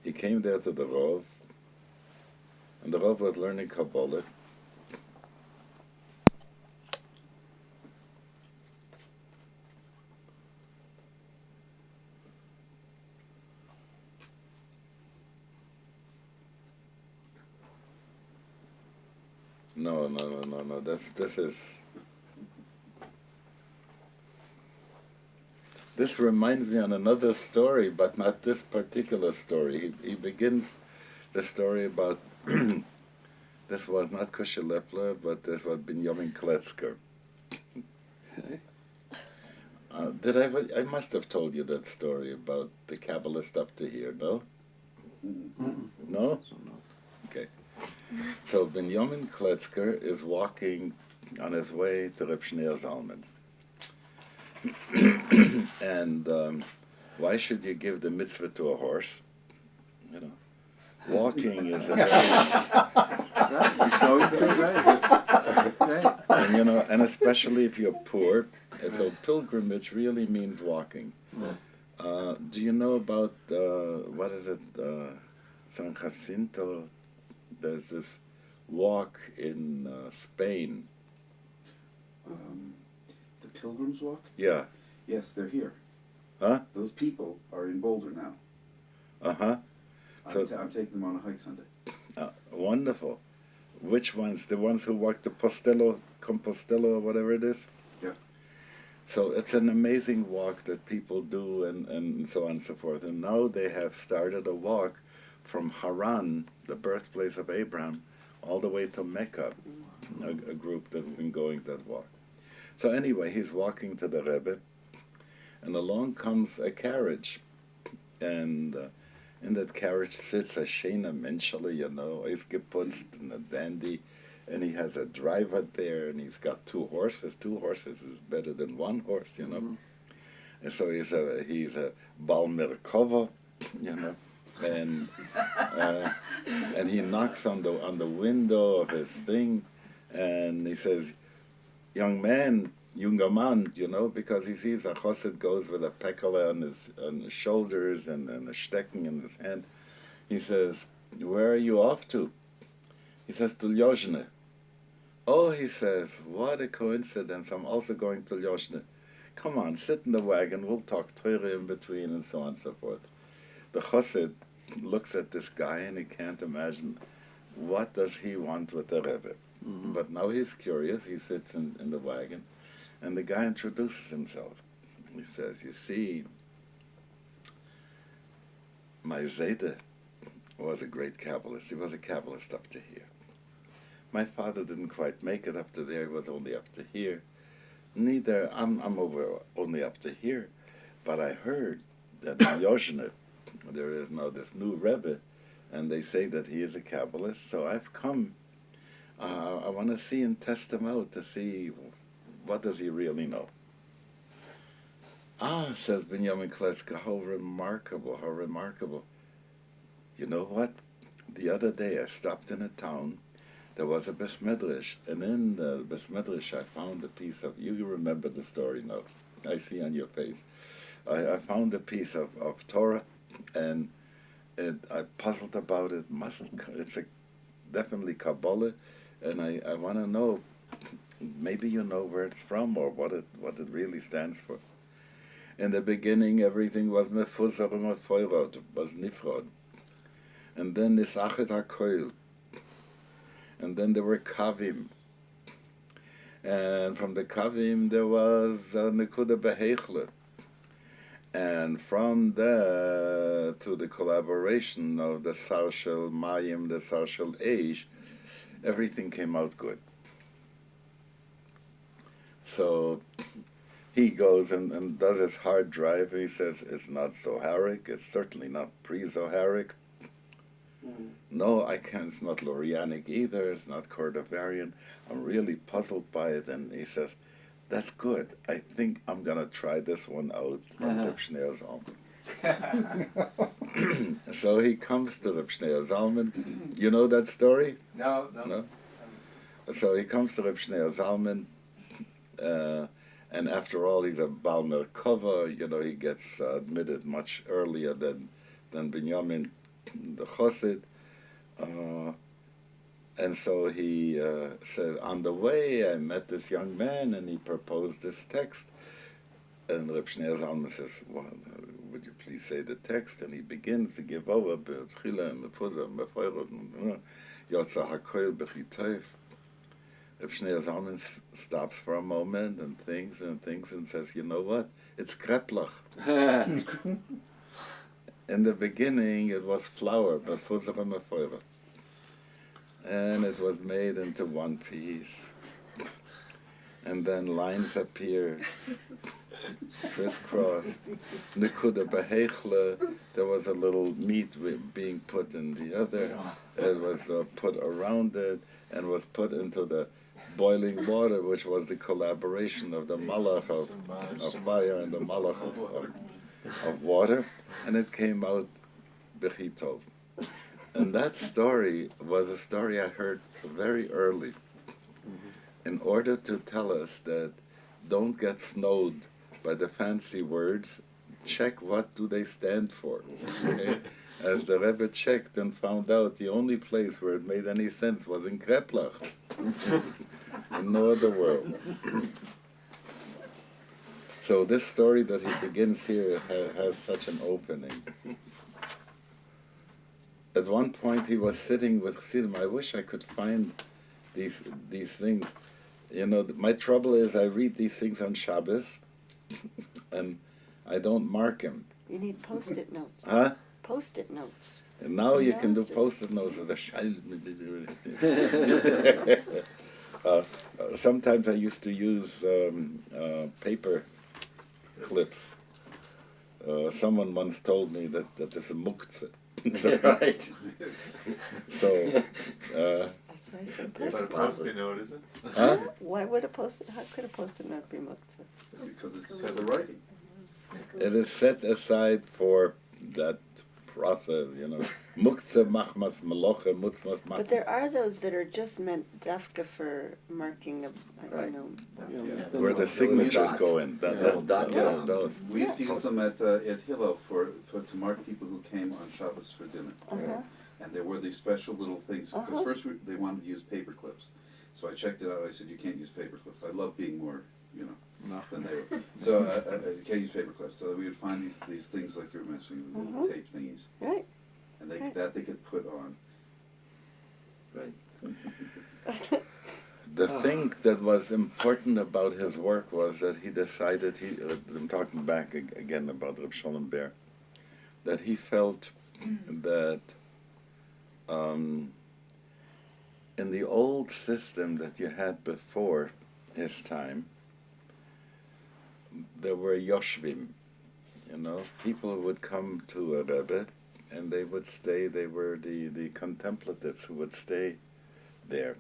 He came there to the Rov, and the Rov was learning Kabbalah. No. This reminds me on another story, but not this particular story. He begins the story about, this was not Kosher Lepler, but this was Binyamin Kletzker. I must have told you that story about the Kabbalist up to here, no? No? Okay. So Binyamin Kletzker is walking on his way to Reb Schneersohn. And why should you give the mitzvah to a horse? You know, walking is a Right. and you know, and especially if you're poor. And so pilgrimage really means walking. Do you know about what is it? San Jacinto. There's this walk in Spain. The Pilgrim's Walk? Yeah. Yes, they're here. Huh? Those people are in Boulder now. Uh-huh. So, I'm taking them on a hike Sunday. wonderful. Which ones? The ones who walk the Compostela or whatever it is? Yeah. So it's an amazing walk that people do and so on and so forth. And now they have started a walk from Haran, the birthplace of Abraham, all the way to Mecca, a group that's been going that walk. So anyway, he's walking to the Rebbe, and along comes a carriage. And in that carriage sits a Shena Menschele, you know, he's geputzt and a dandy, and he has a driver there, and he's got two horses. Two horses is better than one horse, you know. And so he's a Bal Merkava, you know, and he knocks on the window of his thing, and he says, "Young man, junger Mann," you know, because he sees a chassid goes with a pekala on his shoulders and a stecken in his hand. He says, "Where are you off to?" He says, "To Lyozhne." "Oh," he says, "what a coincidence, I'm also going to Lyozhne. Come on, sit in the wagon, we'll talk Torah in between," and so on and so forth. The chassid looks at this guy and he can't imagine what does he want with the Rebbe. But now he's curious, he sits in the wagon, and the guy introduces himself. He says, "You see, my Zayde was a great Kabbalist. He was a Kabbalist up to here. My father didn't quite make it up to there, he was only up to here. Neither, I'm over only up to here, but I heard that in Yozhne, there is now this new Rebbe, and they say that he is a Kabbalist, so I've come. I want to see and test him out to see what does he really know." "Ah," says Binyamin Kletzker, "how remarkable, how remarkable. You know what? The other day I stopped in a town, there was a Bes Medrash, and in the Bes Medrash I found a piece of, you remember the story now, I see on your face. I found a piece of Torah, and I puzzled about it. It's definitely Kabbalah, and I want to know, maybe you know where it's from or what it really stands for. In the beginning, everything was mefuzar and mefoirot, was nifrod, and then nisachet hakoil, and then there were kavim, and from the kavim there was nekuda behechle, and from there, through the collaboration of the Sarshel Mayim, the Sarshel Eish, everything came out good. So he goes and does his hard drive. He says it's not Zoharic, it's certainly not pre-Zoharic. No, I can't, it's not Lorianic either, it's not Cordovarian. I'm really puzzled by it, and he says, "That's good. I think I'm going to try this one out on Reb Schneersohn." So he comes to Reb Schneersohn. You know that story? No. So he comes to Reb Schneersohn, and after all, he's a Baal Merkava. You know, he gets admitted much earlier than Binyamin, the Chassid. And so he says, "On the way, I met this young man, and he proposed this text." And Reb Schneersohn says, "Well, would you please say the text?" And he begins to give over, Reb Schneersohn stops for a moment and thinks and says, "You know what? It's kreplach." In the beginning, it was flour, mefuzar and mefoirot. And it was made into one piece. and then lines appear, crisscrossed. Nikuda behechle, there was a little meat being put in the other. It was put around it and was put into the boiling water, which was the collaboration of the malach of fire and the malach of water, and it came out bechitov. And that story was a story I heard very early, in order to tell us that don't get snowed by the fancy words, check what do they stand for. Okay? As the Rebbe checked and found out the only place where it made any sense was in Kreplach, in no other world. So this story that he begins here has such an opening. At one point he was sitting with Chassidim. I wish I could find these things. You know, my trouble is I read these things on Shabbos, and I don't mark them. You need Post-it notes. Huh? Post-it notes. And now you can do Analysis. Post-it notes as a sometimes I used to use paper clips. Someone once told me that is a muktzah. Right. So, That's why I said But a Post-it Post-it note, isn't huh? Why would a Post-it, how could a Post-it note be muktzah? Because it's for the writing. It is set aside for that process, you know. Muktzah machmas meloche, mutzmas But mach. there are those that are just meant dafka for marking of, Right. Where the signatures go in. Little dot. Those. We used to use them at Hillel to mark people who came on Shabbos for dinner. Uh-huh. And there were these special little things, because Uh-huh. first they wanted to use paper clips. So I checked it out, I said, you can't use paper clips. I love being more, than they were. So you can't use paper clips. So we would find these things like you were mentioning, the little Mhm. tape thingies. Right. And Right. that they could put on. Right. The thing that was important about his work was that he decided, I'm talking back again about Reb Shalom Baer, that he felt that in the old system that you had before his time, there were yoshvim, people who would come to a Rebbe and they would stay, they were the contemplatives who would stay there.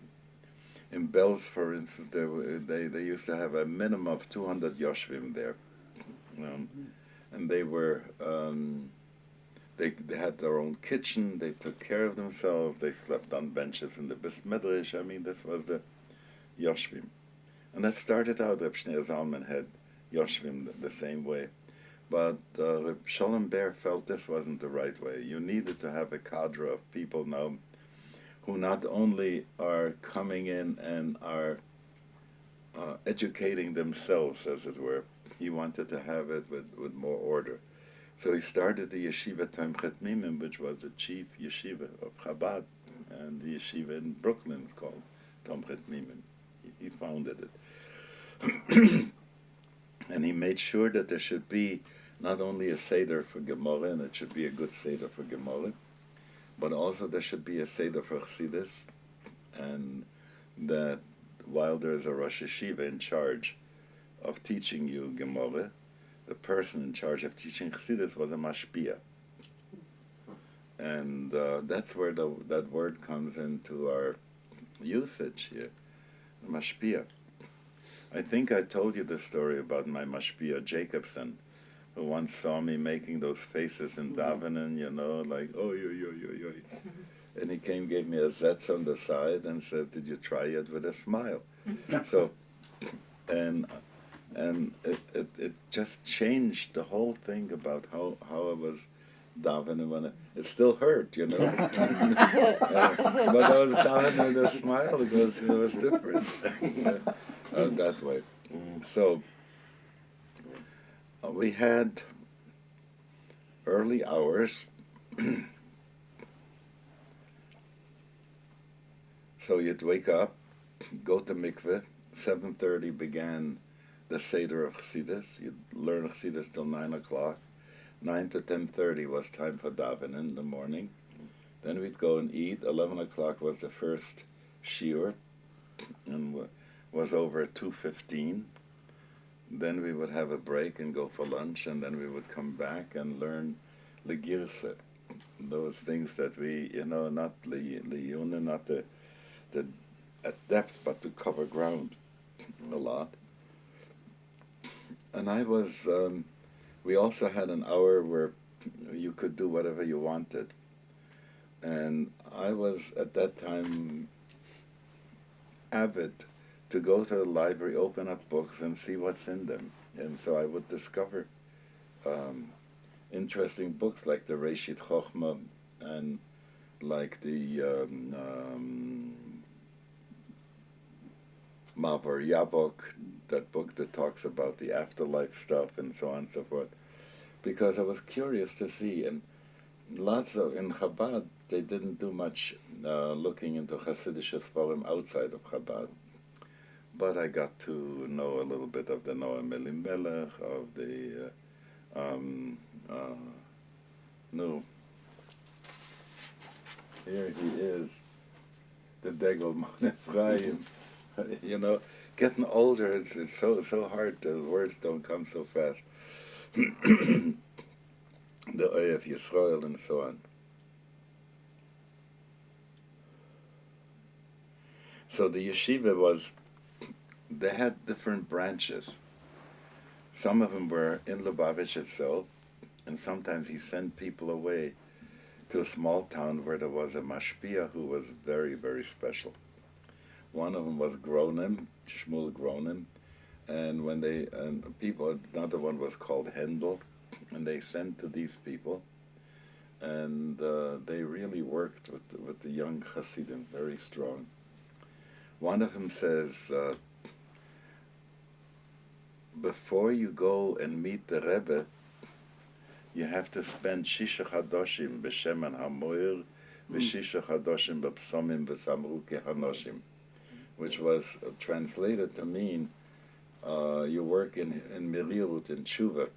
In Belz, for instance, they used to have a minimum of 200 yoshvim there, and they were they had their own kitchen. They took care of themselves. They slept on benches in the Bis Midrash. I mean, this was the yoshvim, and that started out. Reb Schneersohn had yoshvim the same way, but Reb Shalom Baer felt this wasn't the right way. You needed to have a cadre of people now who not only are coming in and are educating themselves, as it were. He wanted to have it with more order. So he started the yeshiva Tomchet Mimim, which was the chief yeshiva of Chabad, and the yeshiva in Brooklyn is called Tomchet Mimim. He founded it. And he made sure that there should be not only a Seder for Gemara, and it should be a good Seder for Gemara, but also there should be a Seder for Chassidus, and that while there is a Rosh Yeshiva in charge of teaching you Gemara, the person in charge of teaching Chassidus was a Mashpia. And that's where that word comes into our usage here, Mashpia. I think I told you the story about my Mashpia Jacobson, who once saw me making those faces in davening, like, oh, yo. And he gave me a zetz on the side and said, did you try it with a smile? So, and it just changed the whole thing about how I was davening when it still hurt, But I was davening with a smile. It was different that way. So we had early hours. So you'd wake up, go to mikveh. 7:30 began the Seder of Chassidus. You'd learn Chassidus till 9 o'clock. 9 to 10:30 was time for davening in the morning. Then we'd go and eat. 11 o'clock was the first Shiur. And was over at 2:15. Then we would have a break and go for lunch, and then we would come back and learn legirse, those things that we, not liyuna, not the at depth, but to cover ground a lot. And we also had an hour where you could do whatever you wanted. And I was, at that time, avid to go to the library, open up books, and see what's in them. And so I would discover interesting books like the Reshit Chochmah and like the Mavar Yabok, that book that talks about the afterlife stuff and so on and so forth, because I was curious to see. And lots of, in Chabad, they didn't do much looking into Hasidic Sforim outside of Chabad. But I got to know a little bit of the Noam Elimelech, of the no. Here he is, the Degel Mount Ephraim. Getting older is so hard. The words don't come so fast. The Oyev Yisrael and so on. So the yeshiva they had different branches. Some of them were in Lubavitch itself, and sometimes he sent people away to a small town where there was a mashpia who was very, very special. One of them was Gronim, Shmuel Gronim, and another one was called Hendel, and they sent to these people, and they really worked with the young Hasidim, very strong. One of them says, before you go and meet the Rebbe, you have to spend Shisha Chadoshim b'Sheman HaMoir v'Shisha Chadoshim b'Psomim v'Samruke Hanoshim, which was translated to mean you work in Merirut, in Tshuva,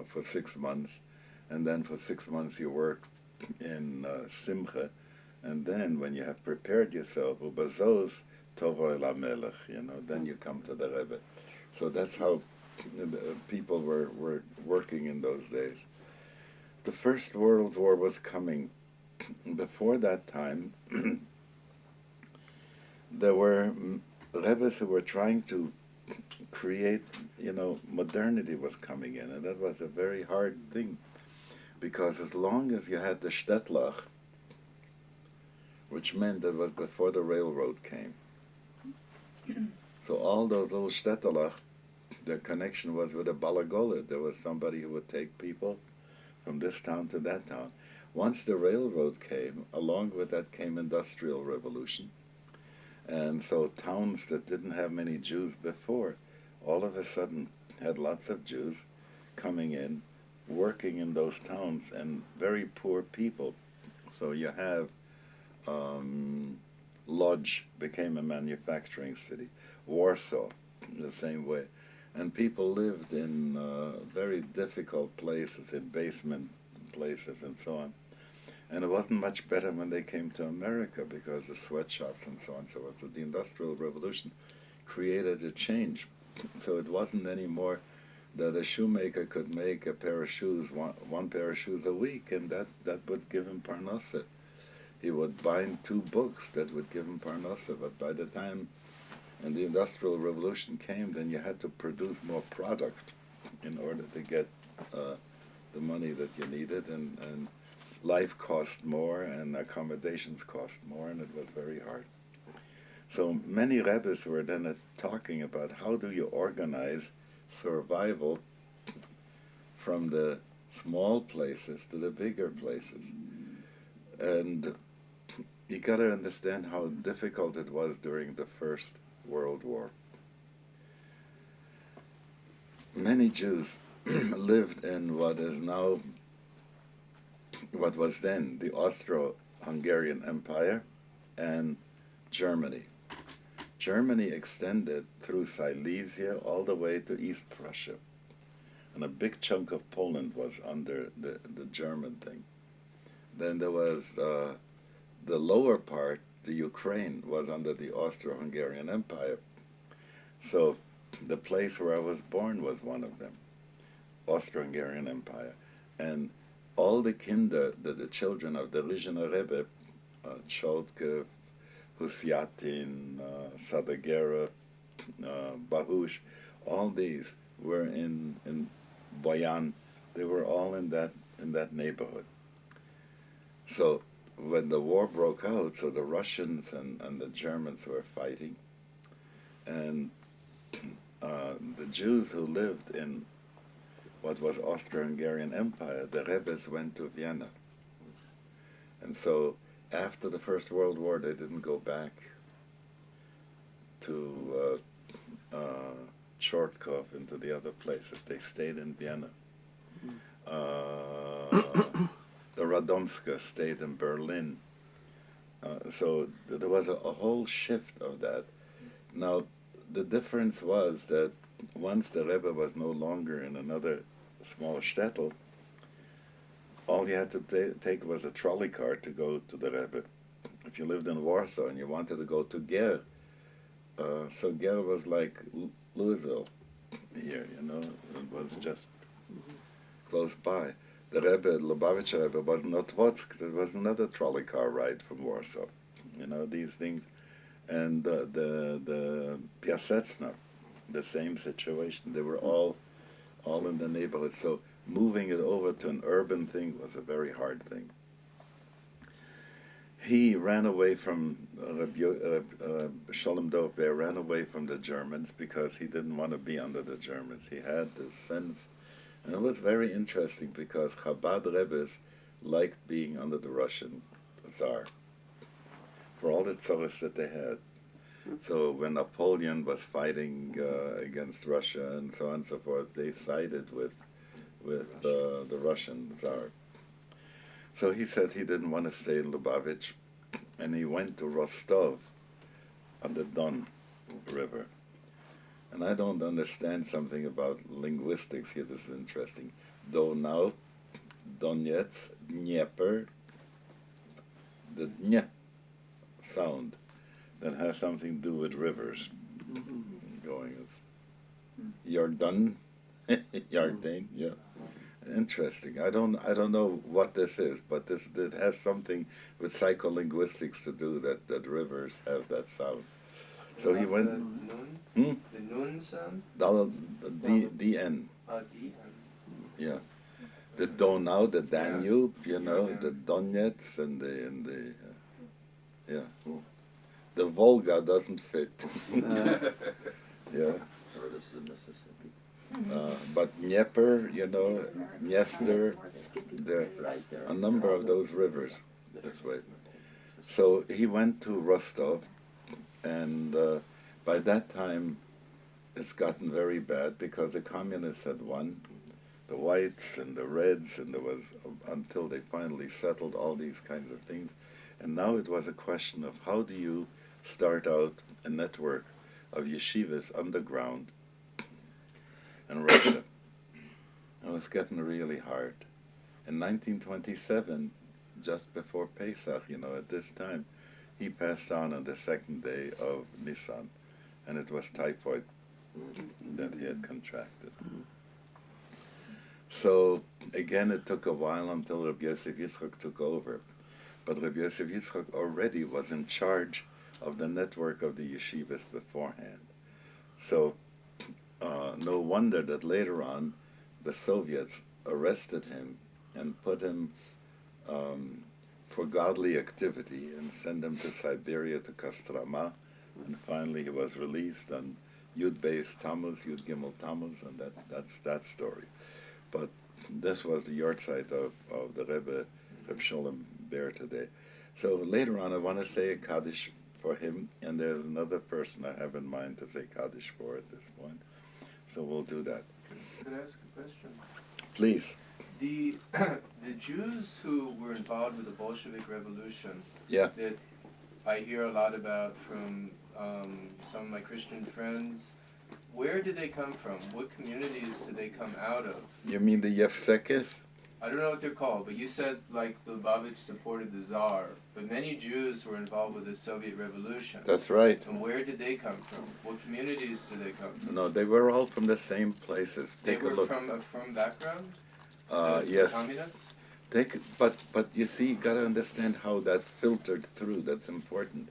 for 6 months, and then for 6 months you work in Simcha, and then when you have prepared yourself, Ubazos Tovo El HaMelech, then you come to the Rebbe. So that's how people were working in those days. The First World War was coming. Before that time, there were Rebbes who were trying to create, modernity was coming in, and that was a very hard thing, because as long as you had the Shtetlach, which meant that was before the railroad came. So all those little Shtetlach, their connection was with a Balagola. There was somebody who would take people from this town to that town. Once the railroad came, along with that came Industrial Revolution. And so towns that didn't have many Jews before, all of a sudden had lots of Jews coming in, working in those towns, and very poor people. So you have Lodz became a manufacturing city. Warsaw, the same way. And people lived in very difficult places, in basement places and so on. And it wasn't much better when they came to America, because the sweatshops and so on and so on. So the Industrial Revolution created a change. So it wasn't anymore that a shoemaker could make a pair of shoes, one pair of shoes a week, and that would give him parnasa. He would bind 2 books that would give him parnasa. But by the time the Industrial Revolution came, then you had to produce more product in order to get the money that you needed, and life cost more, and accommodations cost more, and it was very hard. So many rabbis were then talking about how do you organize survival from the small places to the bigger places. And you got to understand how difficult it was during the First World War. Many Jews lived in what was then the Austro-Hungarian Empire and Germany. Germany extended through Silesia all the way to East Prussia. And a big chunk of Poland was under the German thing. Then there was the lower part the Ukraine was under the Austro-Hungarian Empire. So the place where I was born was one of them, Austro-Hungarian Empire. And all the kinder, the children of the Lubavitcher Rebbe, Choltke, Husyatin, Sadagera, Bahush, all these were in Boyan. They were all in that neighborhood. So when the war broke out, so the Russians and the Germans were fighting, and the Jews who lived in what was Austro-Hungarian Empire, the Rebbes went to Vienna. And so after the First World War, they didn't go back to Chortkov and to the other places. They stayed in Vienna. The Radomska stayed in Berlin. So there was a whole shift of that. Now, the difference was that once the Rebbe was no longer in another small shtetl, all you had to take was a trolley car to go to the Rebbe. If you lived in Warsaw and you wanted to go to Ger, so Ger was like Louisville here, you know, it was just close by. The Rebbe, Lubavitcher Rebbe, was in Otwotsk. There was another trolley car ride from Warsaw, you know, these things. And the Piaseczna, the same situation. They were all in the neighborhood. So moving it over to an urban thing was a very hard thing. He ran away from Shalom Baer ran away from the Germans because he didn't want to be under the Germans. He had this sense, and it was very interesting because Chabad Rebbes liked being under the Russian Tsar for all the tzoros that they had. So when Napoleon was fighting against Russia and so on and so forth, they sided with the Russian Tsar. So he said he didn't want to stay in Lubavitch, and he went to Rostov on the Don River. And I don't understand something about linguistics here. This is interesting. Donau, Donetsk, Dnieper, the Dnie sound that has something to do with rivers going. Yarden, Yarden, yeah. Interesting. I don't know what this is, but it has something with psycholinguistics to do that rivers have that sound. So he went. The nun? The nun sound? The N. D-N. Yeah. The Donau, the Danube, you know, the Donetsk and the yeah. The Volga doesn't fit. Yeah. But Dnieper, you know, Dniester, there are a number of those rivers this way. So he went to Rostov, and by that time it's gotten very bad because the communists had won, the whites and the reds, and there was, until they finally settled all these kinds of things. And now it was a question of how do you start out a network of yeshivas underground in Russia. It was getting really hard. In 1927, just before Pesach, you know, at this time, he passed on the second day of Nisan, and it was typhoid that he had contracted. So, again, it took a while until Rabbi Yosef Yitzchak took over. But Rabbi Yosef Yitzchak already was in charge of the network of the yeshivas beforehand. So, no wonder that later on the Soviets arrested him and put him for godly activity and sent him to Siberia, to Kostroma, and finally he was released on Yud Beis Tammuz, Yud Gimel Tammuz, and that's that story. But this was the Yahrzeit of the Rebbe, Reb Sholem Baer today. So later on I want to say a Kaddish for him, and there's another person I have in mind to say Kaddish for at this point. So we'll do that. Could I ask a question? Please. The Jews who were involved with the Bolshevik Revolution, Yeah. that I hear a lot about from some of my Christian friends, where did they come from? What communities did they come out of? You mean the Yevsekis? I don't know what they're called, but you said like the Lubavitch supported the Tsar, but many Jews were involved with the Soviet Revolution. That's right. And where did they come from? What communities did they come from? No, they were all from the same places. Take They a were look. from a firm background? Yes. Communists? But you see, you gotta understand how that filtered through. That's important.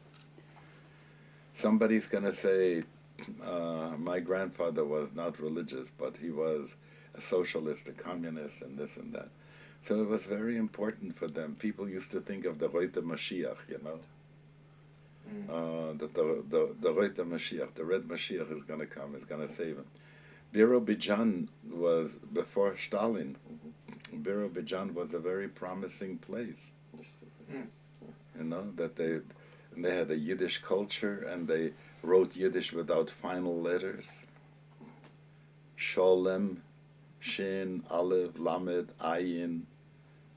Somebody's gonna say, my grandfather was not religious, but he was a socialist, a communist, and this and that. So it was very important for them. People used to think of the Reute Mashiach, you know. That the Reute Mashiach, the Red Mashiach is going to come, is going to save him. Birobidzhan was, before Stalin, Birobidzhan was a very promising place. You know, that they had a Yiddish culture, and they wrote Yiddish without final letters. Shalom, Shin, Aleph, Lamed, Ayin,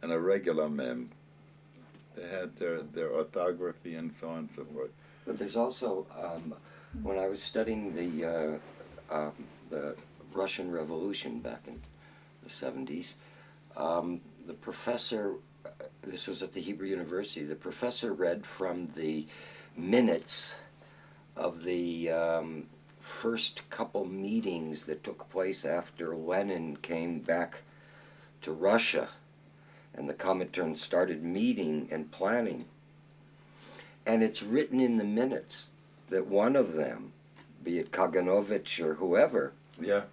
and a regular mem. They had their orthography and so on and so forth. But there's also, when I was studying the Russian Revolution back in the 70s, the professor, this was at the Hebrew University, the professor read from the minutes of the first couple meetings that took place after Lenin came back to Russia and the Comintern started meeting and planning. And it's written in the minutes that one of them, be it Kaganovich or whoever, Yeah.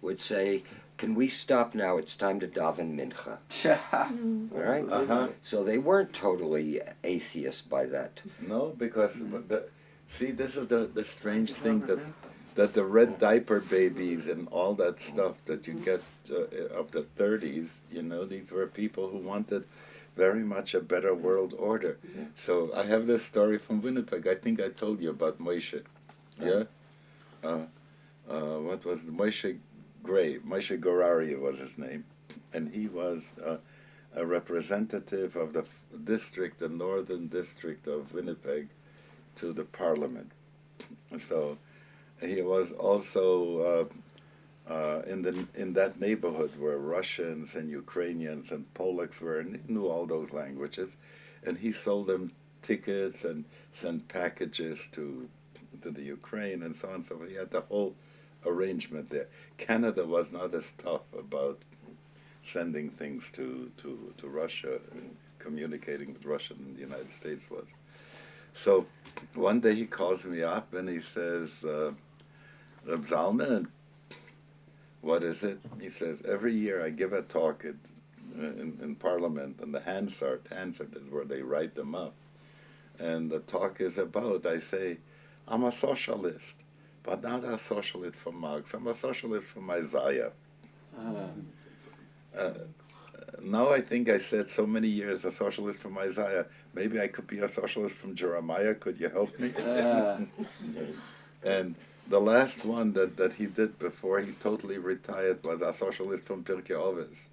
would say, "Can we stop now? It's time to daven mincha." All right? Uh-huh. So they weren't totally atheists by that. No, because see, this is the strange thing that the red diaper babies and all that stuff that you get of the 30s, you know, these were people who wanted very much a better world order. So I have this story from Winnipeg. I think I told you about Moshe. Yeah? What was Moshe Gray? Moshe Gorari was his name. And he was a representative of the district, the northern district of Winnipeg, to the parliament. So he was also in that neighborhood where Russians and Ukrainians and Polacks were, and he knew all those languages, and he sold them tickets and sent packages to the Ukraine and so on. So he had the whole arrangement there. Canada was not as tough about sending things to Russia and communicating with Russia than the United States was. So one day he calls me up and he says, Rabbi Zalman, what is it? He says, every year I give a talk in Parliament, and the Hansard is where they write them up. And the talk is about, I say, I'm a socialist, but not a socialist for Marx. I'm a socialist for Isaiah. Now I think I said so many years a socialist from Isaiah. Maybe I could be a socialist from Jeremiah. Could you help me? And the last one that he did before he totally retired was a socialist from Pirkei Avos.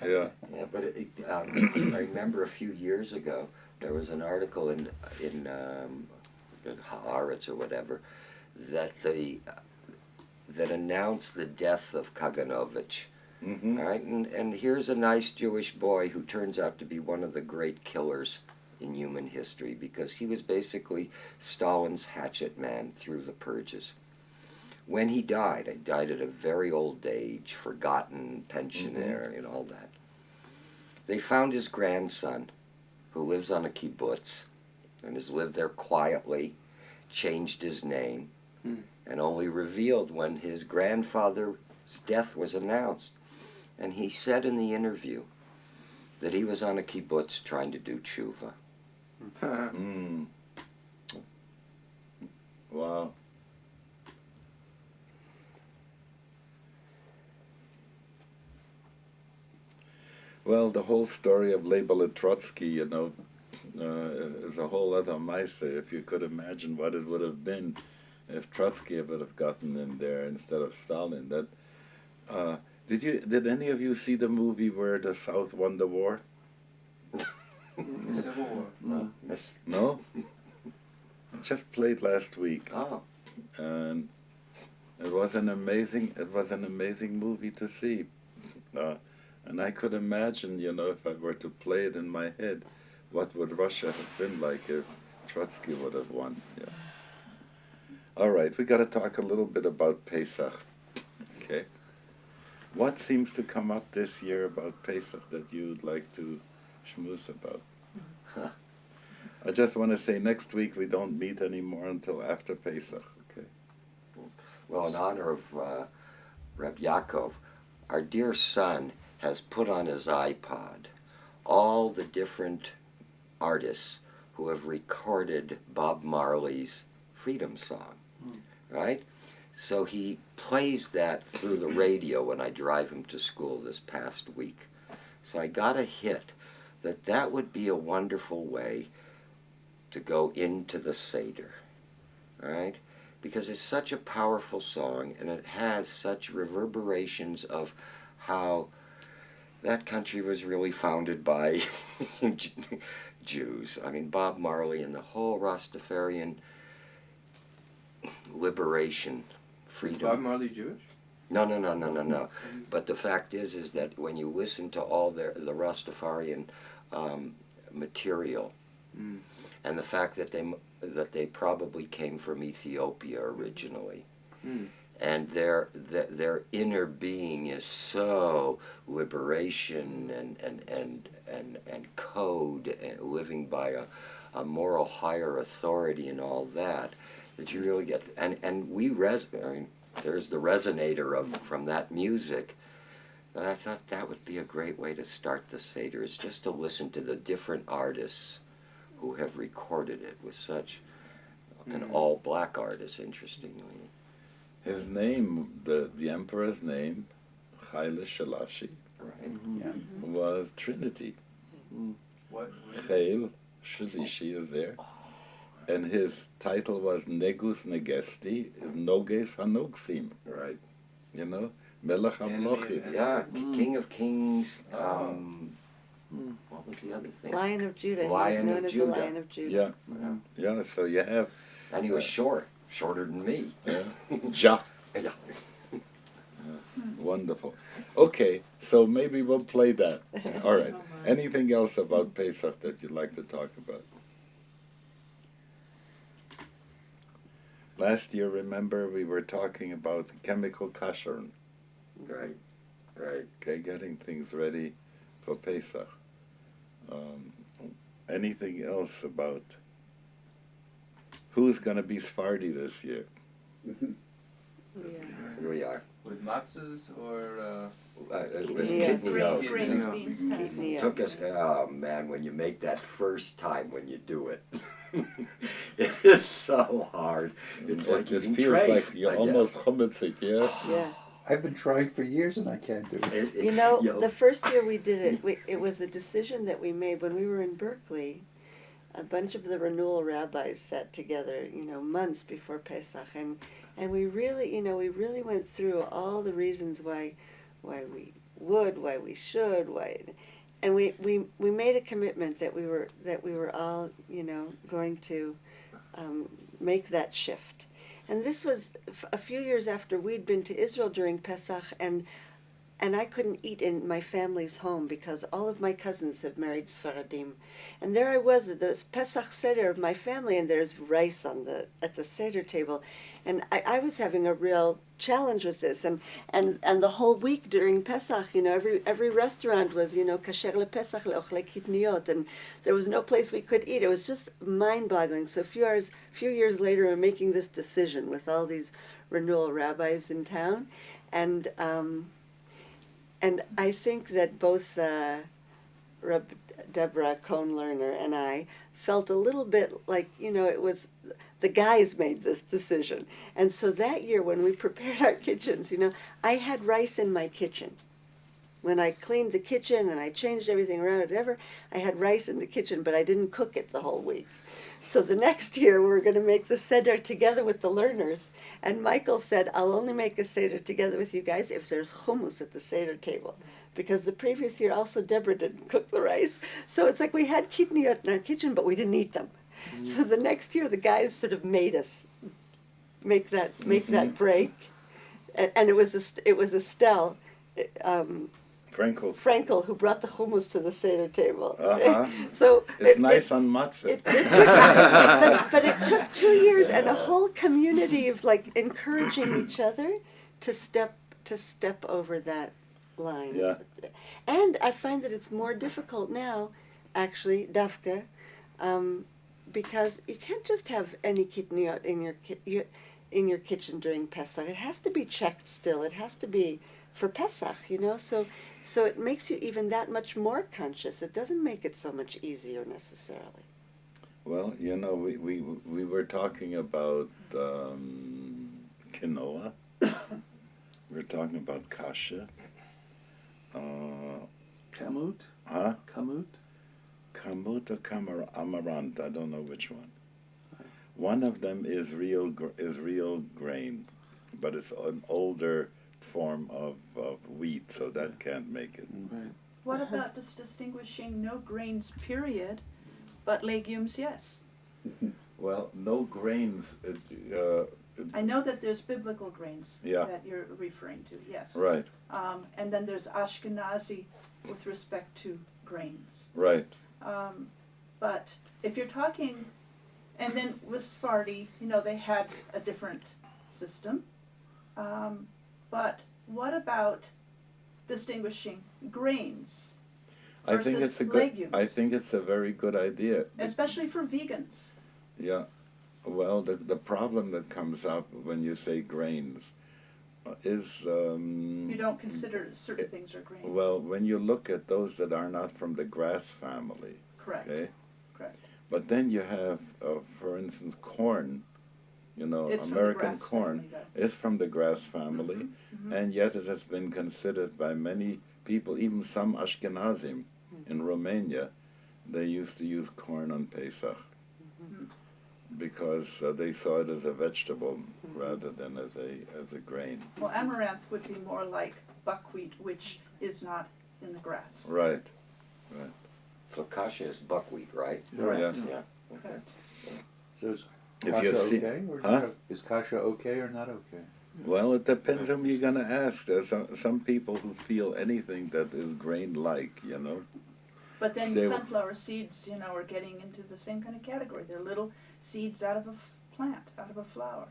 Yeah. Yeah, but I remember a few years ago there was an article in Haaretz or whatever that announced the death of Kaganovich. Mm-hmm. All right, and here's a nice Jewish boy who turns out to be one of the great killers in human history, because he was basically Stalin's hatchet man through the purges. When he died at a very old age, forgotten, pensioner, and all that. They found his grandson, who lives on a kibbutz, and has lived there quietly, changed his name, and only revealed when his grandfather's death was announced. And he said in the interview that he was on a kibbutz trying to do tshuva. Wow. Well, the whole story of Leibele Trotsky, you know, is a whole other maise. If you could imagine what it would have been if Trotsky would have gotten in there instead of Stalin. That did any of you see the movie where the South won the war? The Civil War. No? It just played last week. Oh. And it was an amazing movie to see. And I could imagine, if I were to play it in my head, what would Russia have been like if Trotsky would have won? Yeah. All right, we got to talk a little bit about Pesach. Okay. What seems to come up this year about Pesach that you'd like to schmooze about? I just want to say next week we don't meet anymore until after Pesach. Okay. Well, in honor of Reb Yakov, our dear son has put on his iPod all the different artists who have recorded Bob Marley's Freedom Song, right? So he plays that through the radio when I drive him to school this past week. So I got a hit that would be a wonderful way to go into the Seder, right? Because it's such a powerful song and it has such reverberations of how that country was really founded by Jews. I mean, Bob Marley and the whole Rastafarian liberation, freedom. Bob Marley Jewish? No. But the fact is that when you listen to all the Rastafarian material, and the fact that they probably came from Ethiopia originally, and their inner being is so liberation and code and living by a moral higher authority and all that you really get, and we there's the resonator from that music. But I thought that would be a great way to start the Seder, is just to listen to the different artists who have recorded it with such an all-black artist, interestingly. His name, the emperor's name, Haile Selassie, Right. was Trinity. What? Hail, Shizishi is there. And his title was Negus Negesti, is Noges Hanogsim. Right. Melech HaMlochim. Yeah, King of Kings. What was the other thing? Lion of Judah. He was Lion known of as Judah. the Lion of Judah. Yeah, so you have And he was shorter than me. Ja. Yeah. Wonderful. Okay, so maybe we'll play that. All right. Anything else about Pesach that you'd like to talk about? Last year, remember, we were talking about chemical kashrut. Right. Okay, getting things ready for Pesach. Anything else about who's going to be Sephardi this year? Here we are. With matzahs or Yes. Kidney Grains, out. beans, Keep me up. Took us, oh man, when you make that first time when you do it, it is so hard. It's like it eating feels treif, like you're I guess. almost chumetzik, yeah? Yeah. I've been trying for years and I can't do it. The first year we did it, it was a decision that we made when we were in Berkeley. A bunch of the renewal rabbis sat together, months before Pesach, and we really went through all the reasons why we would, why we should, and we made a commitment that we were all going to make that shift. And this was a few years after we'd been to Israel during Pesach, and I couldn't eat in my family's home because all of my cousins have married Sfaradim. And there I was at the Pesach Seder of my family, and there's rice at the Seder table. And I was having a real challenge with this. And the whole week during Pesach, every restaurant was, kasher lePesach leochle kitniot, and there was no place we could eat. It was just mind-boggling. So a few years later, we're making this decision with all these renewal rabbis in town. And I think that both Reb Deborah Cohn-Lerner and I felt a little bit like, it was the guys made this decision. And so that year when we prepared our kitchens, I had rice in my kitchen. When I cleaned the kitchen and I changed everything around, whatever, I had rice in the kitchen, but I didn't cook it the whole week. So the next year we were going to make the Seder together with the learners. And Michael said, I'll only make a Seder together with you guys if there's hummus at the Seder table. Because the previous year also Deborah didn't cook the rice. So it's like we had kitniot in our kitchen, but we didn't eat them. Mm-hmm. So the next year the guys sort of made us make that break. And it was Estelle, Frankel, who brought the hummus to the Seder table. Uh-huh. So It's nice on matzah. It took, but it took 2 years and a whole community of like encouraging each other to step over that line. Yeah. And I find that it's more difficult now, actually, dafka, because you can't just have any kitniot in your kitchen during Pesach. It has to be checked still. It has to be for Pesach, So it makes you even that much more conscious. It doesn't make it so much easier necessarily. Well, we were talking about quinoa. We're talking about kasha. Kamut? Huh? Kamut? Kamut or amaranth? I don't know which one. One of them is real grain, but it's an older form of wheat, so that can't make it. Right. What about just distinguishing no grains, period, but legumes, yes? Well, no grains. I know that there's biblical grains Yeah. that you're referring to, yes. Right, And then there's Ashkenazi with respect to grains. right. But if you're talking, and then with Sephardi, they had a different system. But what about distinguishing grains I think versus it's a good. legumes? I think it's a very good idea. Especially for vegans. Yeah. Well, the problem that comes up when you say grains is You don't consider certain things are grains. well, when you look at those that are not from the grass family, Correct. okay. Correct. But then you have, for instance, corn. It's from the American grass corn family, though. is from the grass family, Mhm. and yet it has been considered by many people, even some Ashkenazim in Romania, they used to use corn on Pesach because they saw it as a vegetable rather than as a grain. Well, amaranth would be more like buckwheat, which is not in the grass. Right. So kasha is buckwheat, right? Correct. Yeah. Okay. So is If kasha you see, okay or huh? not? Is kasha okay or not okay? Well, it depends whom you're going to ask. There's some people who feel anything that is grain-like, But then Say- sunflower seeds, are getting into the same kind of category. They're little seeds out of a plant, out of a flower.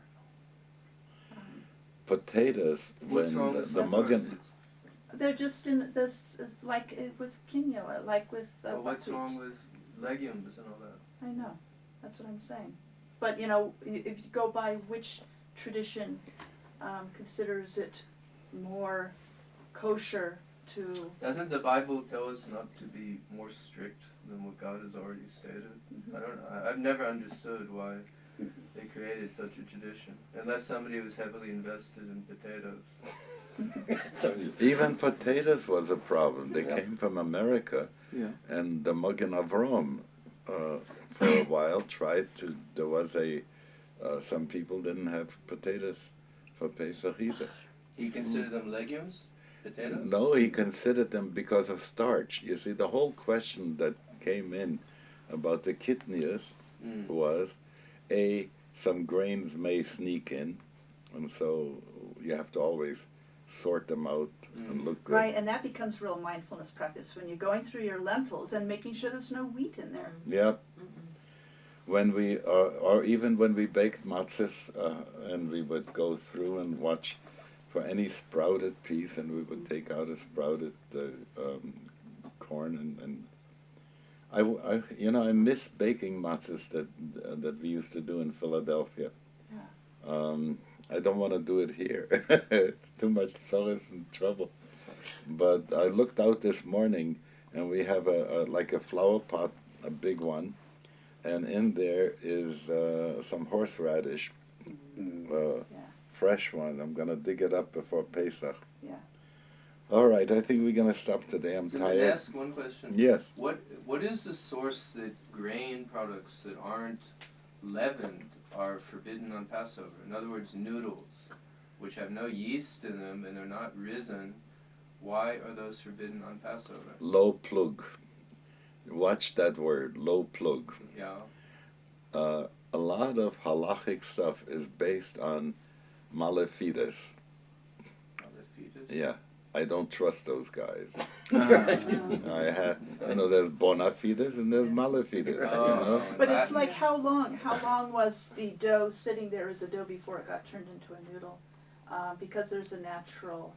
Potatoes, What's when wrong with the sunflower muggen, seeds? They're just in this, like with quinoa, like with Well, what's buckwheat. wrong with legumes and all that? I know, that's what I'm saying. But, if you go by which tradition considers it more kosher to, Doesn't the Bible tell us not to be more strict than what God has already stated? I don't know. I've never understood why they created such a tradition, unless somebody was heavily invested in potatoes. even potatoes was a problem. They Yeah. came from America, Yeah. and the Muggen Avrom, for a while, there was some people didn't have potatoes for Pesach either. He considered them legumes? Potatoes? No, he considered them because of starch. You see, the whole question that came in about the kidneys Mm. was, some grains may sneak in, and so you have to always sort them out and look good. right, and that becomes real mindfulness practice when you're going through your lentils and making sure there's no wheat in there. Yeah. When we, or even when we baked matzahs, and we would go through and watch for any sprouted piece, and we would take out a sprouted corn, and I miss baking matzahs that we used to do in Philadelphia. I don't want to do it here. It's too much service and trouble. But I looked out this morning, and we have like a flower pot, a big one, and in there is some horseradish, fresh one. I'm gonna dig it up before Pesach. Yeah. All right, I think we're gonna stop today. I'm Can I tired. ask one question? Yes. What is the source that grain products that aren't leavened are forbidden on Passover? In other words, noodles, which have no yeast in them and they're not risen, why are those forbidden on Passover? Low plug. Watch that word, low plug. Yeah. A lot of halachic stuff is based on malefides. Are they fetus? Yeah. I don't trust those guys. Uh, I have, there's bona fides and there's malafides. Oh, But it's Latin. like how long was the dough sitting there as a dough before it got turned into a noodle? Because there's a natural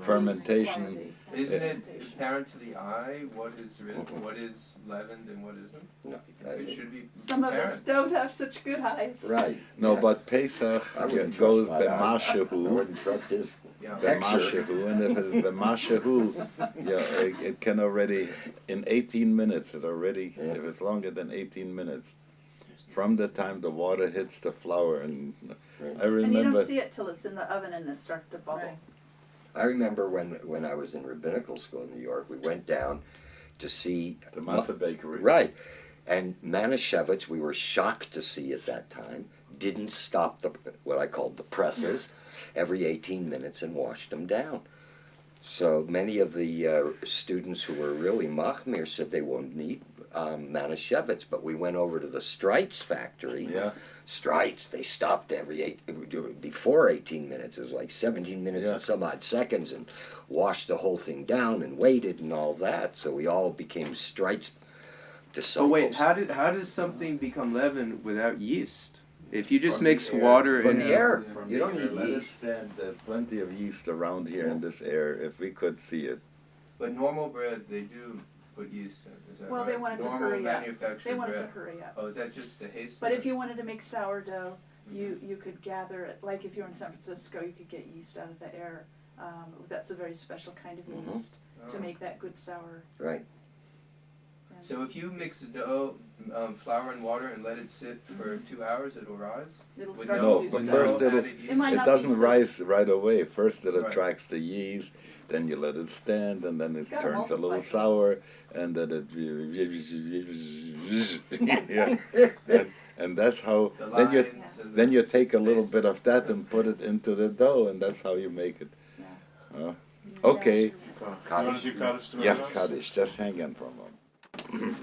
Fermentation. quality. Isn't it Fermentation. apparent to the eye what is what is leavened and what isn't? No, It should be Some of us apparent. don't have such good eyes. right. No, yeah. but Pesach I wouldn't goes trust my eye. I b'mashehu. wouldn't trust his Yeah. texture. B'mashehu, and if it's b'mashehu, it can already, in 18 minutes, Yes. if it's longer than 18 minutes, from the time the water hits the flour, and Right. I And you remember, don't see it till it's in the oven and it starts to bubble. Right. I remember when I was in rabbinical school in New York, we went down to see the Matzah bakery. right, and Manischewitz, we were shocked to see at that time, didn't stop what I called the presses every 18 minutes and washed them down. So many of the students who were really machmir said they won't need Manischewitz, but we went over to the Streitz factory. Yeah. Streitz, they stopped before 18 minutes. It was like 17 minutes Yeah. and some odd seconds, and washed the whole thing down and waited and all that. So we all became Streitz disciples. Oh wait, how does something become leaven without yeast? If you just From the mix air. water From in the air. From You the don't air, need let it yeast. stand. There's plenty of yeast around here in this air. If we could see it, But normal bread, they do put yeast in. Is that Well, right? they wanted to normal hurry up. manufactured They wanted bread. to hurry up. Oh, is that just the haste? But if you wanted to make sourdough, you could gather it, like if you're in San Francisco, you could get yeast out of the air. That's a very special kind of Mhm. yeast to make that good sour. Right. And So if you mix the dough, flour and water, and let it sit for 2 hours, it'll rise. it'll With start No, to do but sour. first it'll- added yeast? It might it not be doesn't so- rise right away. First it Right. attracts the yeast, then you let it stand, and then it Gotta turns a little multiply. sour, and then it and that's how. The Then you lines and then the you take a little space. bit of that and put it into the dough, and that's how you make it. Yeah. Okay. Kaddish. Yeah, Kaddish. Just hang on for a moment.